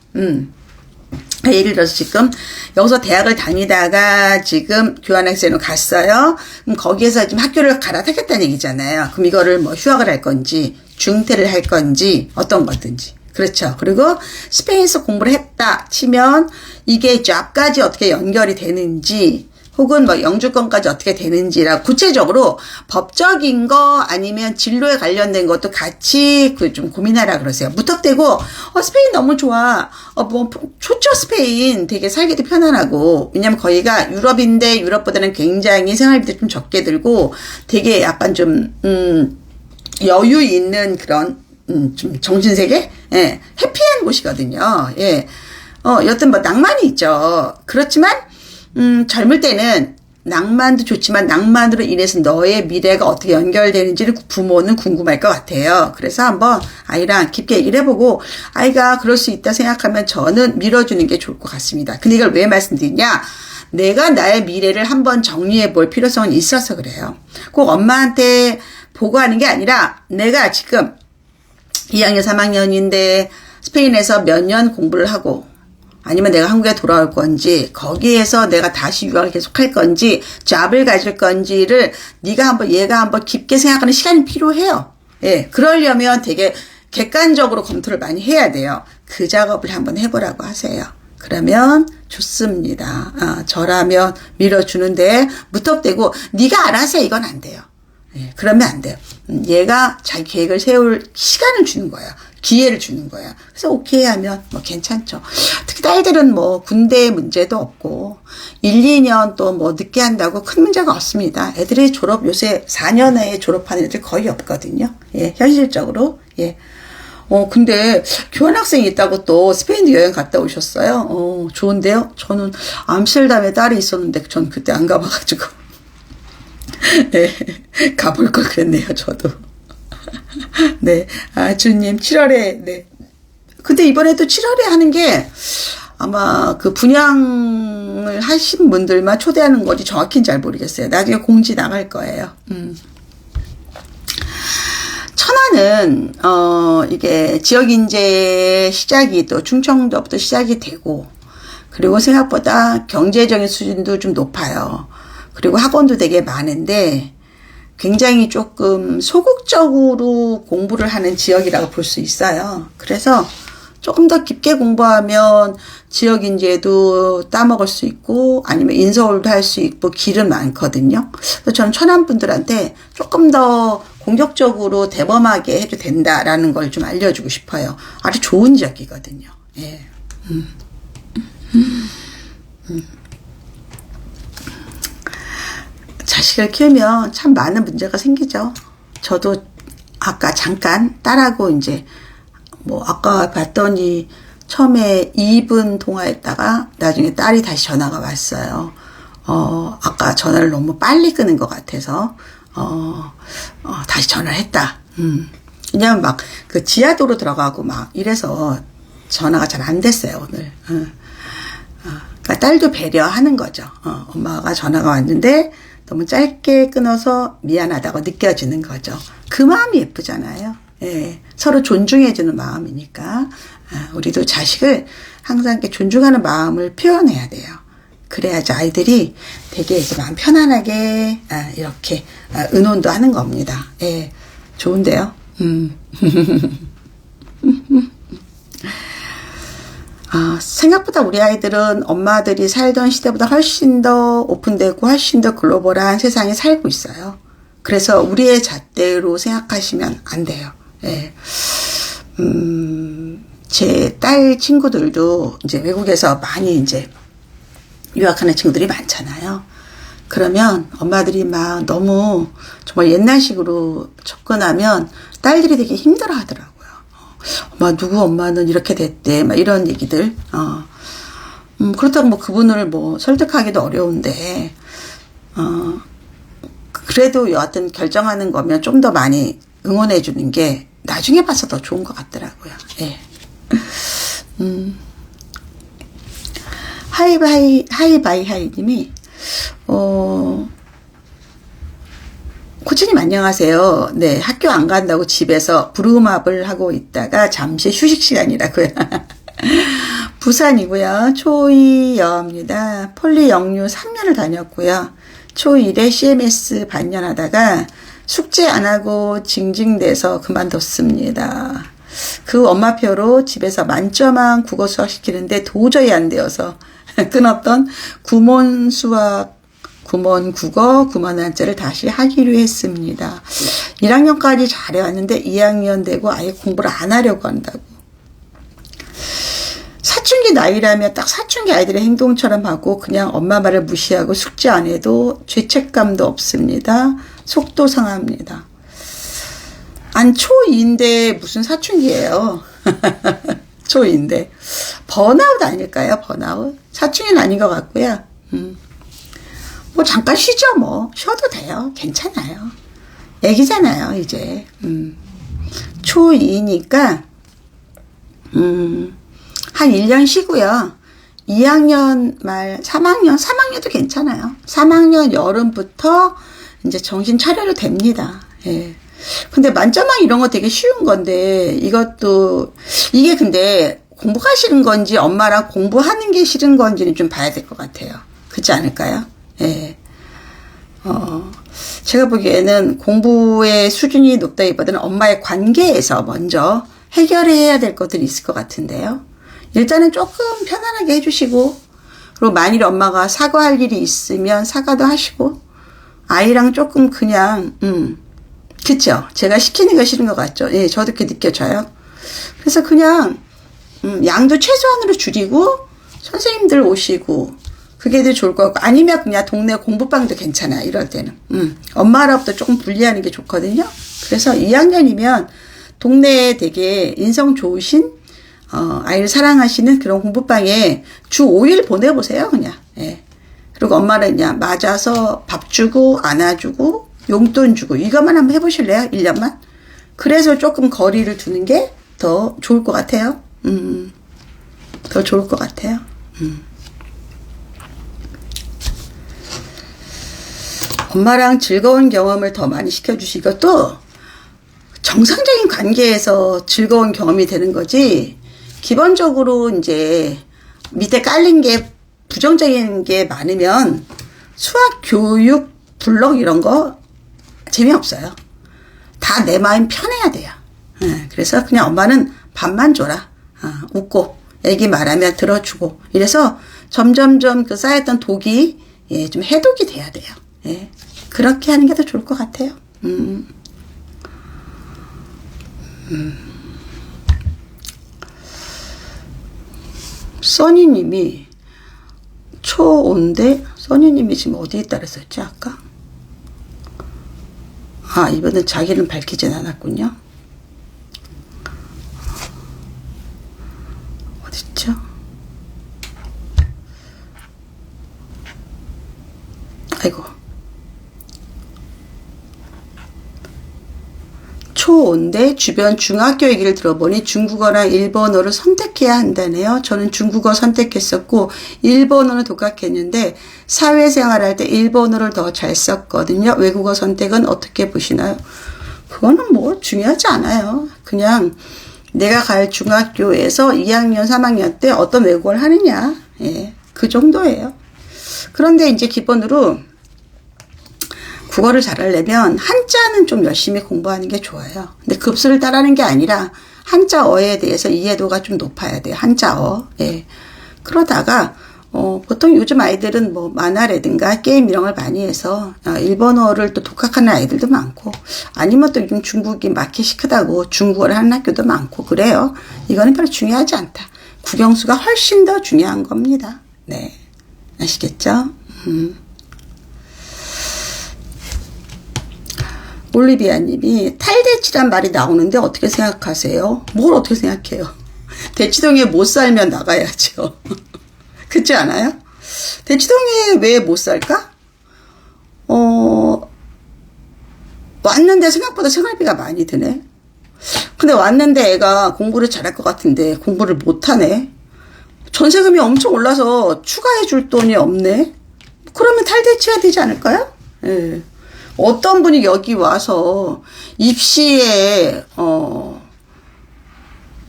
예를 들어서 지금 여기서 대학을 다니다가 지금 교환학생으로 갔어요. 그럼 거기에서 지금 학교를 갈아타겠다는 얘기잖아요. 그럼 이거를 뭐 휴학을 할 건지 중퇴를 할 건지 어떤 거든지. 그렇죠. 그리고 스페인에서 공부를 했다 치면 이게 잡까지 어떻게 연결이 되는지 혹은 뭐 영주권까지 어떻게 되는지라 구체적으로 법적인 거 아니면 진로에 관련된 것도 같이 좀 고민하라 그러세요. 무턱대고 스페인 너무 좋아. 뭐 좋죠. 스페인 되게 살기도 편안하고 왜냐면 거기가 유럽인데 유럽보다는 굉장히 생활비도 좀 적게 들고 되게 약간 좀 여유 있는 그런 좀 정신세계 예, 해피한 곳이거든요. 예. 여튼 뭐 낭만이 있죠. 그렇지만 젊을 때는 낭만도 좋지만 낭만으로 인해서 너의 미래가 어떻게 연결되는지를 부모는 궁금할 것 같아요. 그래서 한번 아이랑 깊게 얘기를 해보고 아이가 그럴 수 있다 생각하면 저는 밀어주는 게 좋을 것 같습니다. 근데 이걸 왜 말씀드리냐? 내가 나의 미래를 한번 정리해 볼 필요성은 있어서 그래요. 꼭 엄마한테 보고하는 게 아니라 내가 지금 2학년, 3학년인데 스페인에서 몇 년 공부를 하고 아니면 내가 한국에 돌아올 건지, 거기에서 내가 다시 유학을 계속할 건지, 잡을 가질 건지를 얘가 한번 깊게 생각하는 시간이 필요해요. 예, 그러려면 되게 객관적으로 검토를 많이 해야 돼요. 그 작업을 한번 해보라고 하세요. 그러면 좋습니다. 저라면 밀어주는데 무턱대고 네가 알아서 해, 이건 안 돼요. 예, 그러면 안 돼요. 얘가 자기 계획을 세울 시간을 주는 거예요. 기회를 주는 거예요. 그래서 오케이 하면 뭐 괜찮죠. 특히 딸들은 뭐 군대 문제도 없고 1, 2년 또 뭐 늦게 한다고 큰 문제가 없습니다. 애들이 요새 4년 내에 졸업하는 애들 거의 없거든요. 예, 현실적으로. 예. 근데 교환학생이 있다고 또 스페인 여행 갔다 오셨어요. 좋은데요? 저는 암스테르담에 딸이 있었는데 전 그때 안 가봐가지고. 네, 가볼 걸 그랬네요, 저도. 네, 주님, 7월에, 네. 근데 이번에도 7월에 하는 게 아마 그 분양을 하신 분들만 초대하는 건지 정확히는 잘 모르겠어요. 나중에 공지 나갈 거예요. 천안은, 이게 지역인재 시작이 또 충청도부터 시작이 되고, 그리고 생각보다 경제적인 수준도 좀 높아요. 그리고 학원도 되게 많은데 굉장히 조금 소극적으로 공부를 하는 지역이라고 볼 수 있어요. 그래서 조금 더 깊게 공부하면 지역 인재도 따먹을 수 있고 아니면 인서울도 할 수 있고 길은 많거든요. 그래서 저는 천안 분들한테 조금 더 공격적으로 대범하게 해도 된다라는 걸 좀 알려주고 싶어요. 아주 좋은 지역이거든요. 예. 자식을 키우면 참 많은 문제가 생기죠. 저도 아까 잠깐 딸하고 이제 뭐 아까 봤더니 처음에 2분 통화했다가 나중에 딸이 다시 전화가 왔어요. 아까 전화를 너무 빨리 끊은 것 같아서 다시 전화를 했다. 왜냐면 막 그 지하도로 들어가고 막 이래서 전화가 잘 안 됐어요, 오늘. 그러니까 딸도 배려하는 거죠. 엄마가 전화가 왔는데 너무 짧게 끊어서 미안하다고 느껴지는 거죠. 그 마음이 예쁘잖아요. 예, 서로 존중해주는 마음이니까 우리도 자식을 항상 이렇게 존중하는 마음을 표현해야 돼요. 그래야지 아이들이 되게 이제 마음 편안하게 이렇게 의논도 하는 겁니다. 예, 좋은데요. 생각보다 우리 아이들은 엄마들이 살던 시대보다 훨씬 더 오픈되고 훨씬 더 글로벌한 세상에 살고 있어요. 그래서 우리의 잣대로 생각하시면 안 돼요. 예. 제 딸 친구들도 이제 외국에서 많이 이제 유학하는 친구들이 많잖아요. 그러면 엄마들이 막 너무 정말 옛날식으로 접근하면 딸들이 되게 힘들어 하더라고요. 누구 엄마는 이렇게 됐대, 막 이런 얘기들. 그렇다고 뭐 그분을 뭐 설득하기도 어려운데, 그래도 여하튼 결정하는 거면 좀 더 많이 응원해 주는 게 나중에 봐서 더 좋은 것 같더라고요. 예. 하이바이 님이, 코치님 안녕하세요. 네, 학교 안 간다고 집에서 부루마블 하고 있다가 잠시 휴식 시간이라고요. 부산이고요. 초2 여입니다. 폴리 영유 3년을 다녔고요. 초1에 CMS 반년하다가 숙제 안 하고 징징대서 그만뒀습니다. 그 엄마표로 집에서 만점한 국어 수학 시키는데 도저히 안 되어서 끊었던 구몬 수학, 구몬 국어, 구몬 한자를 다시 하기로 했습니다. 1학년까지 잘해왔는데 2학년 되고 아예 공부를 안 하려고 한다고. 사춘기 나이라면 딱 사춘기 아이들의 행동처럼 하고 그냥 엄마 말을 무시하고 숙제 안 해도 죄책감도 없습니다. 속도 상합니다. 초2인데 무슨 사춘기예요. 초2인데. 번아웃 아닐까요? 번아웃? 사춘기는 아닌 것 같고요. 뭐 잠깐 쉬죠 뭐. 쉬어도 돼요. 괜찮아요. 애기잖아요 이제. 초2니까 한 1년 쉬고요. 2학년 말 3학년도 괜찮아요. 3학년 여름부터 이제 정신 차려도 됩니다. 예. 근데 만점왕 이런 거 되게 쉬운 건데 이게 근데 공부가 싫은 건지 엄마랑 공부하는 게 싫은 건지는 좀 봐야 될 것 같아요. 그렇지 않을까요? 예. 제가 보기에는 공부의 수준이 높다기보다는 엄마의 관계에서 먼저 해결해야 될 것들이 있을 것 같은데요. 일단은 조금 편안하게 해주시고, 그리고 만일 엄마가 사과할 일이 있으면 사과도 하시고, 아이랑 조금 그냥, 그쵸? 제가 시키는 거 싫은 것 같죠? 예, 저도 그렇게 느껴져요. 그래서 그냥, 양도 최소한으로 줄이고, 선생님들 오시고, 그게 더 좋을 것 같고, 아니면 그냥 동네 공부방도 괜찮아, 이럴 때는. 엄마로부터 조금 분리하는 게 좋거든요. 그래서 2학년이면 동네에 되게 인성 좋으신, 아이를 사랑하시는 그런 공부방에 주 5일 보내보세요, 그냥. 예. 그리고 엄마는 그냥 맞아서 밥 주고, 안아주고, 용돈 주고, 이것만 한번 해보실래요? 1년만? 그래서 조금 거리를 두는 게 더 좋을 것 같아요. 더 좋을 것 같아요. 엄마랑 즐거운 경험을 더 많이 시켜주시고, 이것도 정상적인 관계에서 즐거운 경험이 되는 거지, 기본적으로 이제 밑에 깔린 게 부정적인 게 많으면 수학, 교육, 블록 이런 거 재미없어요. 다 내 마음 편해야 돼요. 그래서 그냥 엄마는 밥만 줘라. 웃고 애기 말하면 들어주고 이래서 점점점 그 쌓였던 독이 좀 해독이 돼야 돼요. 예. 그렇게 하는 게 더 좋을 것 같아요. 써니님이 초온데, 써니님이 지금 어디에 따랐었지 아까? 이번엔 자기는 밝히진 않았군요. 어딨죠? 아이고. 초5인데 주변 중학교 얘기를 들어보니 중국어랑 일본어를 선택해야 한다네요. 저는 중국어 선택했었고 일본어는 독학했는데 사회생활할 때 일본어를 더 잘 썼거든요. 외국어 선택은 어떻게 보시나요? 그거는 뭐 중요하지 않아요. 그냥 내가 갈 중학교에서 2학년, 3학년 때 어떤 외국어를 하느냐. 예, 그 정도예요. 그런데 이제 기본으로 국어를 잘하려면 한자는 좀 열심히 공부하는 게 좋아요. 근데 급수를 따라하는 게 아니라 한자어에 대해서 이해도가 좀 높아야 돼요. 한자어. 예. 그러다가 보통 요즘 아이들은 뭐 만화라든가 게임 이런 걸 많이 해서 일본어를 또 독학하는 아이들도 많고, 아니면 또 요즘 중국이 마켓이 크다고 중국어를 하는 학교도 많고 그래요. 이거는 별로 중요하지 않다. 국영수가 훨씬 더 중요한 겁니다. 네. 아시겠죠? 올리비아 님이 탈대치란 말이 나오는데 어떻게 생각하세요? 뭘 어떻게 생각해요? 대치동에 못 살면 나가야죠. 그렇지 않아요? 대치동에 왜 못 살까? 왔는데 생각보다 생활비가 많이 드네. 근데 왔는데 애가 공부를 잘할 것 같은데 공부를 못하네. 전세금이 엄청 올라서 추가해 줄 돈이 없네. 그러면 탈대치해야 되지 않을까요? 예. 어떤 분이 여기 와서 입시에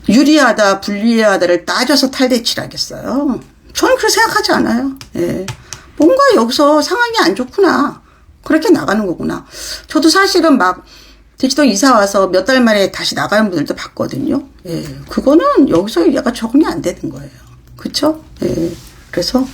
유리하다 불리하다를 따져서 탈대치를 하겠어요? 저는 그렇게 생각하지 않아요. 예. 뭔가 여기서 상황이 안 좋구나. 그렇게 나가는 거구나. 저도 사실은 막 대치동 이사 와서 몇 달 만에 다시 나가는 분들도 봤거든요. 예. 그거는 여기서 얘가 적응이 안 되는 거예요. 그쵸? 예. 그래서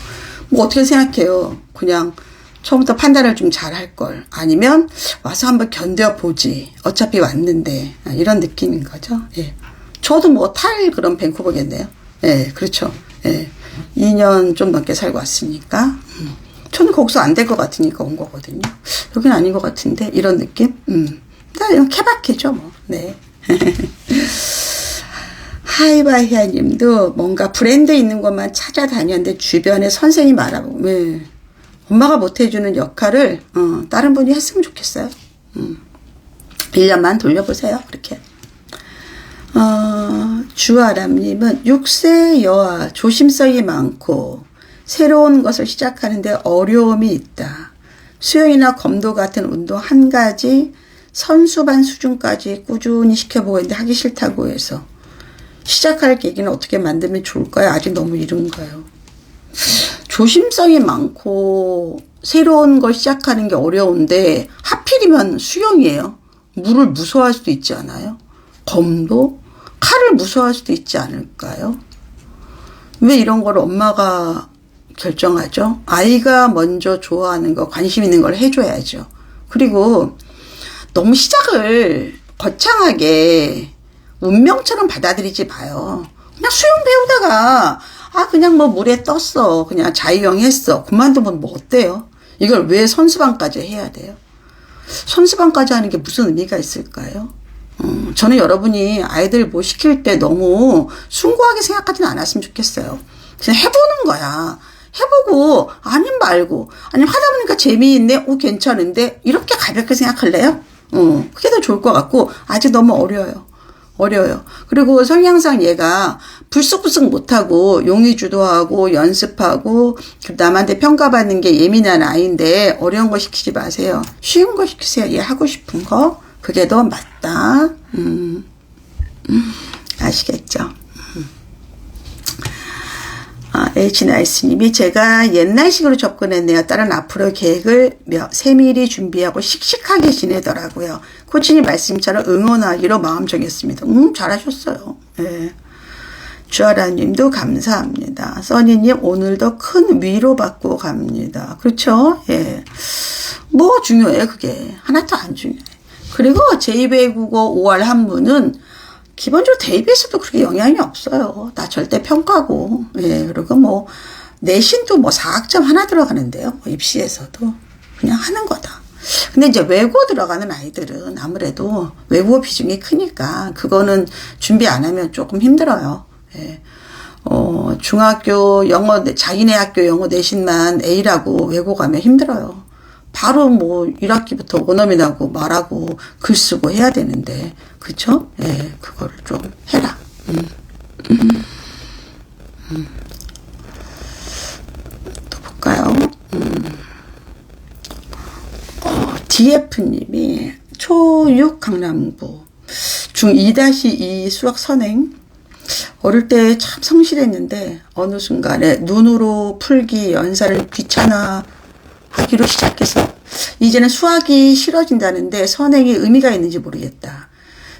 뭐 어떻게 생각해요? 그냥 처음부터 판단을 좀 잘 할 걸. 아니면 와서 한번 견뎌보지. 어차피 왔는데. 이런 느낌인 거죠. 예. 저도 뭐 탈 그런 밴쿠버겠네요. 예, 그렇죠. 예. 2년 좀 넘게 살고 왔으니까. 저는 거기서 안 될 것 같으니까 온 거거든요. 여긴 아닌 것 같은데. 이런 느낌? 이런 케바케죠, 뭐. 네. 하이바히아 님도 뭔가 브랜드 있는 것만 찾아다녔는데 주변에 선생님 알아보고, 네. 엄마가 못해주는 역할을 다른 분이 했으면 좋겠어요. 1년만 돌려보세요. 그렇게. 주아람님은 6세 여아 조심성이 많고 새로운 것을 시작하는데 어려움이 있다. 수영이나 검도 같은 운동 한 가지 선수반 수준까지 꾸준히 시켜보고 있는데 하기 싫다고 해서 시작할 계기는 어떻게 만들면 좋을까요? 아직 너무 이른가요? 조심성이 많고 새로운 걸 시작하는 게 어려운데 하필이면 수영이에요. 물을 무서워할 수도 있지 않아요? 검도? 칼을 무서워할 수도 있지 않을까요? 왜 이런 걸 엄마가 결정하죠? 아이가 먼저 좋아하는 거, 관심 있는 걸 해줘야죠. 그리고 너무 시작을 거창하게 운명처럼 받아들이지 마요. 그냥 수영 배우다가 그냥 뭐 물에 떴어. 그냥 자유형 했어. 그만두면 뭐 어때요? 이걸 왜 선수반까지 해야 돼요? 선수반까지 하는 게 무슨 의미가 있을까요? 저는 여러분이 아이들 뭐 시킬 때 너무 숭고하게 생각하지는 않았으면 좋겠어요. 그냥 해보는 거야. 해보고 아님 말고 아니면 하다 보니까 재미있네. 괜찮은데 이렇게 가볍게 생각할래요? 그게 더 좋을 것 같고 아직 너무 어려요. 그리고 성향상 얘가 불쑥불쑥 못하고 용의 주도하고 연습하고 남한테 평가받는 게 예민한 아이인데 어려운 거 시키지 마세요. 쉬운 거 시키세요. 얘 하고 싶은 거. 그게 더 맞다. 아시겠죠? H나이스님이 제가 옛날식으로 접근했네요. 딸은 앞으로 계획을 세밀히 준비하고 씩씩하게 지내더라고요. 코치님 말씀처럼 응원하기로 마음 정했습니다. 잘하셨어요. 네. 주아라님도 감사합니다. 써니님 오늘도 큰 위로받고 갑니다. 그렇죠? 예. 뭐 중요해 그게. 하나도 안 중요해. 그리고 제2외국어 5월 한문은 기본적으로 대입에서도 그렇게 영향이 없어요. 다 절대 평가고. 예. 그리고 뭐 내신도 뭐 4학점 하나 들어가는데요. 뭐 입시에서도 그냥 하는 거다. 근데 이제 외국어 들어가는 아이들은 아무래도 외국어 비중이 크니까 그거는 준비 안 하면 조금 힘들어요. 예. 중학교 영어, 자기네 학교 영어 내신만 A라고 외고 가면 힘들어요. 바로 뭐 1학기부터 원어민하고 말하고 글 쓰고 해야 되는데, 그쵸? 예, 그거를 좀 해라. 또 볼까요? DF님이 초6 강남구 중2-2 수학 선행 어릴 때 참 성실했는데 어느 순간에 눈으로 풀기 연산을 귀찮아 하기로 시작해서 이제는 수학이 싫어진다는데 선행이 의미가 있는지 모르겠다.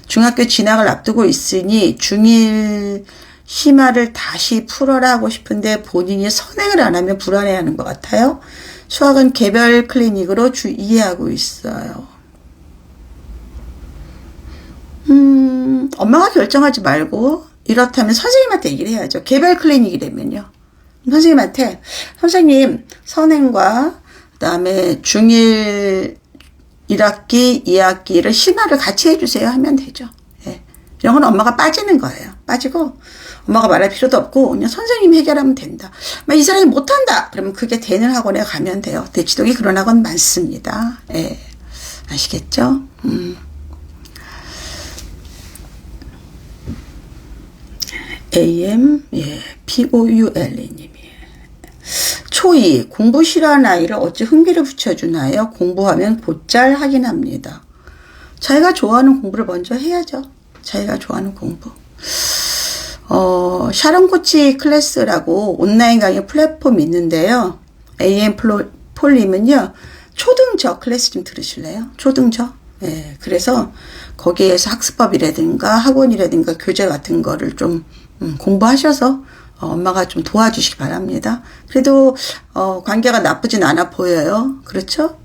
중학교 진학을 앞두고 있으니 중1 심화를 다시 풀어라 하고 싶은데 본인이 선행을 안 하면 불안해하는 것 같아요. 수학은 개별 클리닉으로 주 2회 하고 있어요. 엄마가 결정하지 말고 이렇다면 선생님한테 얘기를 해야죠. 개별 클리닉이라면요. 선생님한테 선생님 선행과 그다음에 중1 1학기 2학기를 심화를 같이 해주세요 하면 되죠. 예. 이런 건 엄마가 빠지는 거예요. 빠지고 엄마가 말할 필요도 없고 그냥 선생님이 해결하면 된다. 이 사람이 못한다. 그러면 그게 되는 학원에 가면 돼요. 대치동에 그런 학원 많습니다. 예. 아시겠죠? AM, 예, POULE님이. 초2, 공부 싫어하는 아이를 어찌 흥미를 붙여주나요? 공부하면 곧잘 하긴 합니다. 자기가 좋아하는 공부를 먼저 해야죠. 자기가 좋아하는 공부. 샤론 코치 클래스라고 온라인 강의 플랫폼이 있는데요. AM 폴님은요, 초등저 클래스 좀 들으실래요? 초등저? 예, 그래서 거기에서 학습법이라든가 학원이라든가 교재 같은 거를 좀 공부하셔서 엄마가 좀 도와주시기 바랍니다. 그래도 관계가 나쁘진 않아 보여요. 그렇죠?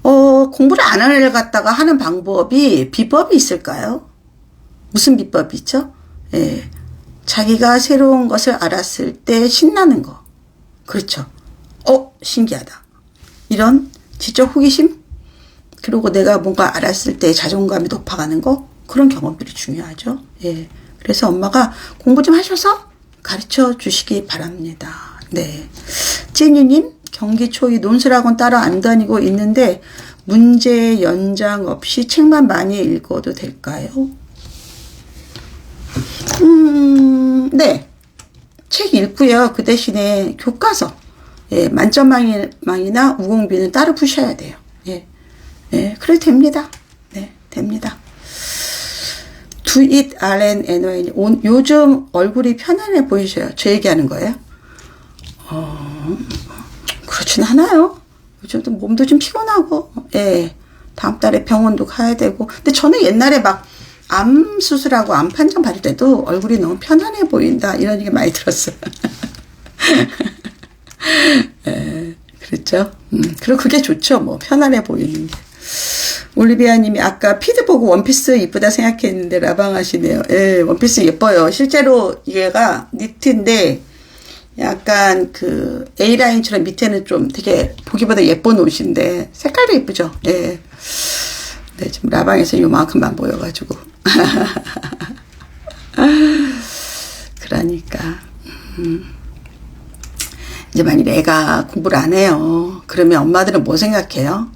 공부를 안 하는 애를 갖다가 하는 비법이 있을까요? 무슨 비법이 있죠? 예, 자기가 새로운 것을 알았을 때 신나는 거. 그렇죠. 신기하다. 이런 지적 호기심? 그리고 내가 뭔가 알았을 때 자존감이 높아가는 거? 그런 경험들이 중요하죠. 예. 그래서 엄마가 공부 좀 하셔서 가르쳐 주시기 바랍니다. 네. 찐이님, 경기 초2 논술학원 따로 안 다니고 있는데 문제 연장 없이 책만 많이 읽어도 될까요? 네. 책 읽고요. 그 대신에 교과서, 예, 만점망이나 우공비는 따로 푸셔야 돼요. 예. 예, 그래도 됩니다. 네, 됩니다. Do it RNNON. 요즘 얼굴이 편안해 보이셔요. 저 얘기하는 거예요? 그렇진 않아요. 요즘도 몸도 좀 피곤하고, 예. 다음 달에 병원도 가야 되고. 근데 저는 옛날에 막 암 수술하고 암 판정 받을 때도 얼굴이 너무 편안해 보인다. 이런 얘기 많이 들었어요. 예, 그렇죠. 그리고 그게 좋죠. 뭐, 편안해 보이는 게. 올리비아 님이 아까 피드 보고 원피스 이쁘다 생각했는데 라방 하시네요. 예, 원피스 예뻐요. 실제로 얘가 니트인데 약간 그 A라인처럼 밑에는 좀 되게 보기보다 예쁜 옷인데 색깔도 예쁘죠. 예. 네, 지금 라방에서 요만큼만 보여가지고. 그러니까. 이제 만일 애가 공부를 안 해요. 그러면 엄마들은 뭐 생각해요?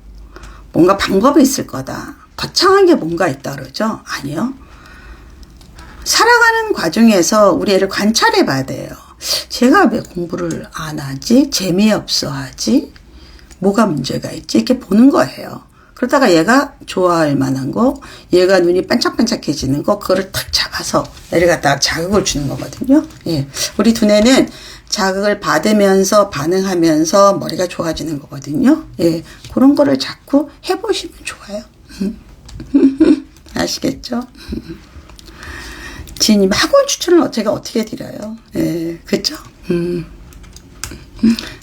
뭔가 방법이 있을 거다. 거창한 게 뭔가 있다 그러죠? 아니요. 살아가는 과정에서 우리 애를 관찰해 봐야 돼요. 제가 왜 공부를 안 하지? 재미없어 하지? 뭐가 문제가 있지? 이렇게 보는 거예요. 그러다가 얘가 좋아할 만한 거, 얘가 눈이 반짝반짝해지는 거, 그거를 탁 잡아서 애를 갖다가 자극을 주는 거거든요. 예. 우리 두뇌는 자극을 받으면서 반응하면서 머리가 좋아지는 거거든요. 예. 그런 거를 자꾸 해보시면 좋아요. 아시겠죠? 지님, 학원 추천을 제가 어떻게 드려요? 예. 그쵸?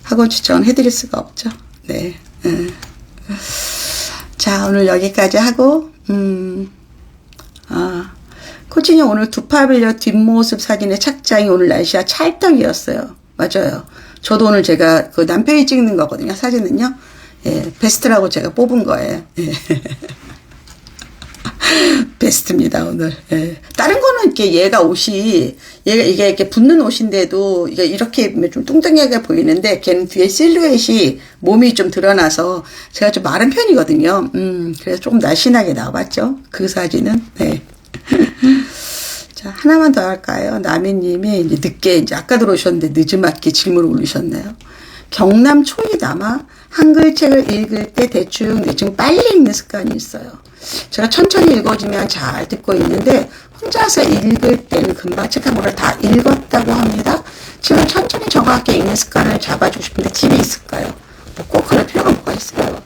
학원 추천 해드릴 수가 없죠. 네. 자, 오늘 여기까지 하고, 코치님 오늘 두 팔 빌려 뒷모습 사진의 착장이 오늘 날씨가 찰떡이었어요. 맞아요. 저도 오늘 제가 그 남편이 찍는 거거든요. 사진은요. 예, 베스트라고 제가 뽑은 거예요. 예. 베스트입니다, 오늘. 예. 다른 거는 이렇게 얘가 옷이, 얘가 이게 이렇게 붙는 옷인데도 이게 이렇게 입으면 좀 뚱뚱하게 보이는데 걔는 뒤에 실루엣이 몸이 좀 드러나서 제가 좀 마른 편이거든요. 그래서 조금 날씬하게 나와봤죠. 그 사진은. 네. 자, 하나만 더 할까요? 나미님이 이제 늦게, 이제 아까 들어오셨는데 늦지막히 질문을 올리셨네요. 경남 초이담아 한글책을 읽을 때 대충 빨리 읽는 습관이 있어요. 제가 천천히 읽어지면 잘 듣고 있는데 혼자서 읽을 때는 금방 책 한 권을 다 읽었다고 합니다. 지금 천천히 정확하게 읽는 습관을 잡아주고 싶은데 집에 있을까요? 뭐 꼭 그럴 필요가 뭐가 있어요.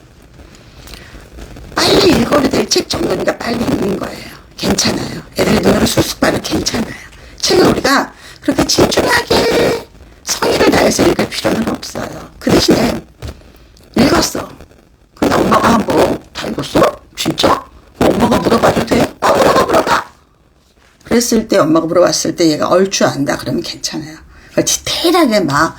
빨리 읽어도 될 책 정도니까 빨리 읽는 거예요. 괜찮아요. 애들이 눈으로 쑥쑥 봐도 괜찮아요. 책을 우리가 그렇게 치중하게 성의를 다해서 읽을 필요는 없어요. 그 대신에 읽었어. 근데 엄마가 한번 다 읽었어? 진짜? 엄마가 물어봐도 돼? 물어봐. 그랬을 때 엄마가 물어봤을 때 얘가 얼추 안다 그러면 괜찮아요. 그러니까 디테일하게 막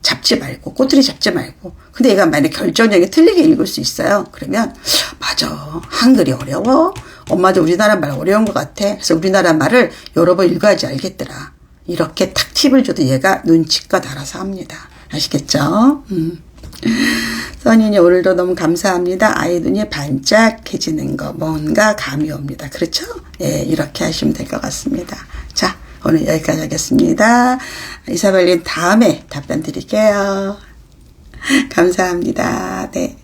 잡지 말고 꼬투리 잡지 말고. 근데 얘가 만약에 결정력이 틀리게 읽을 수 있어요. 그러면 맞아. 한글이 어려워. 엄마도 우리나라 말 어려운 것 같아. 그래서 우리나라 말을 여러 번 읽어야지 알겠더라. 이렇게 탁 팁을 줘도 얘가 눈치껏 알아서 합니다. 아시겠죠? 써니님 오늘도 너무 감사합니다. 아이 눈이 반짝해지는 거 뭔가 감이 옵니다. 그렇죠? 예, 이렇게 하시면 될 것 같습니다. 자, 오늘 여기까지 하겠습니다. 이사벨님 다음에 답변 드릴게요. 감사합니다. 네.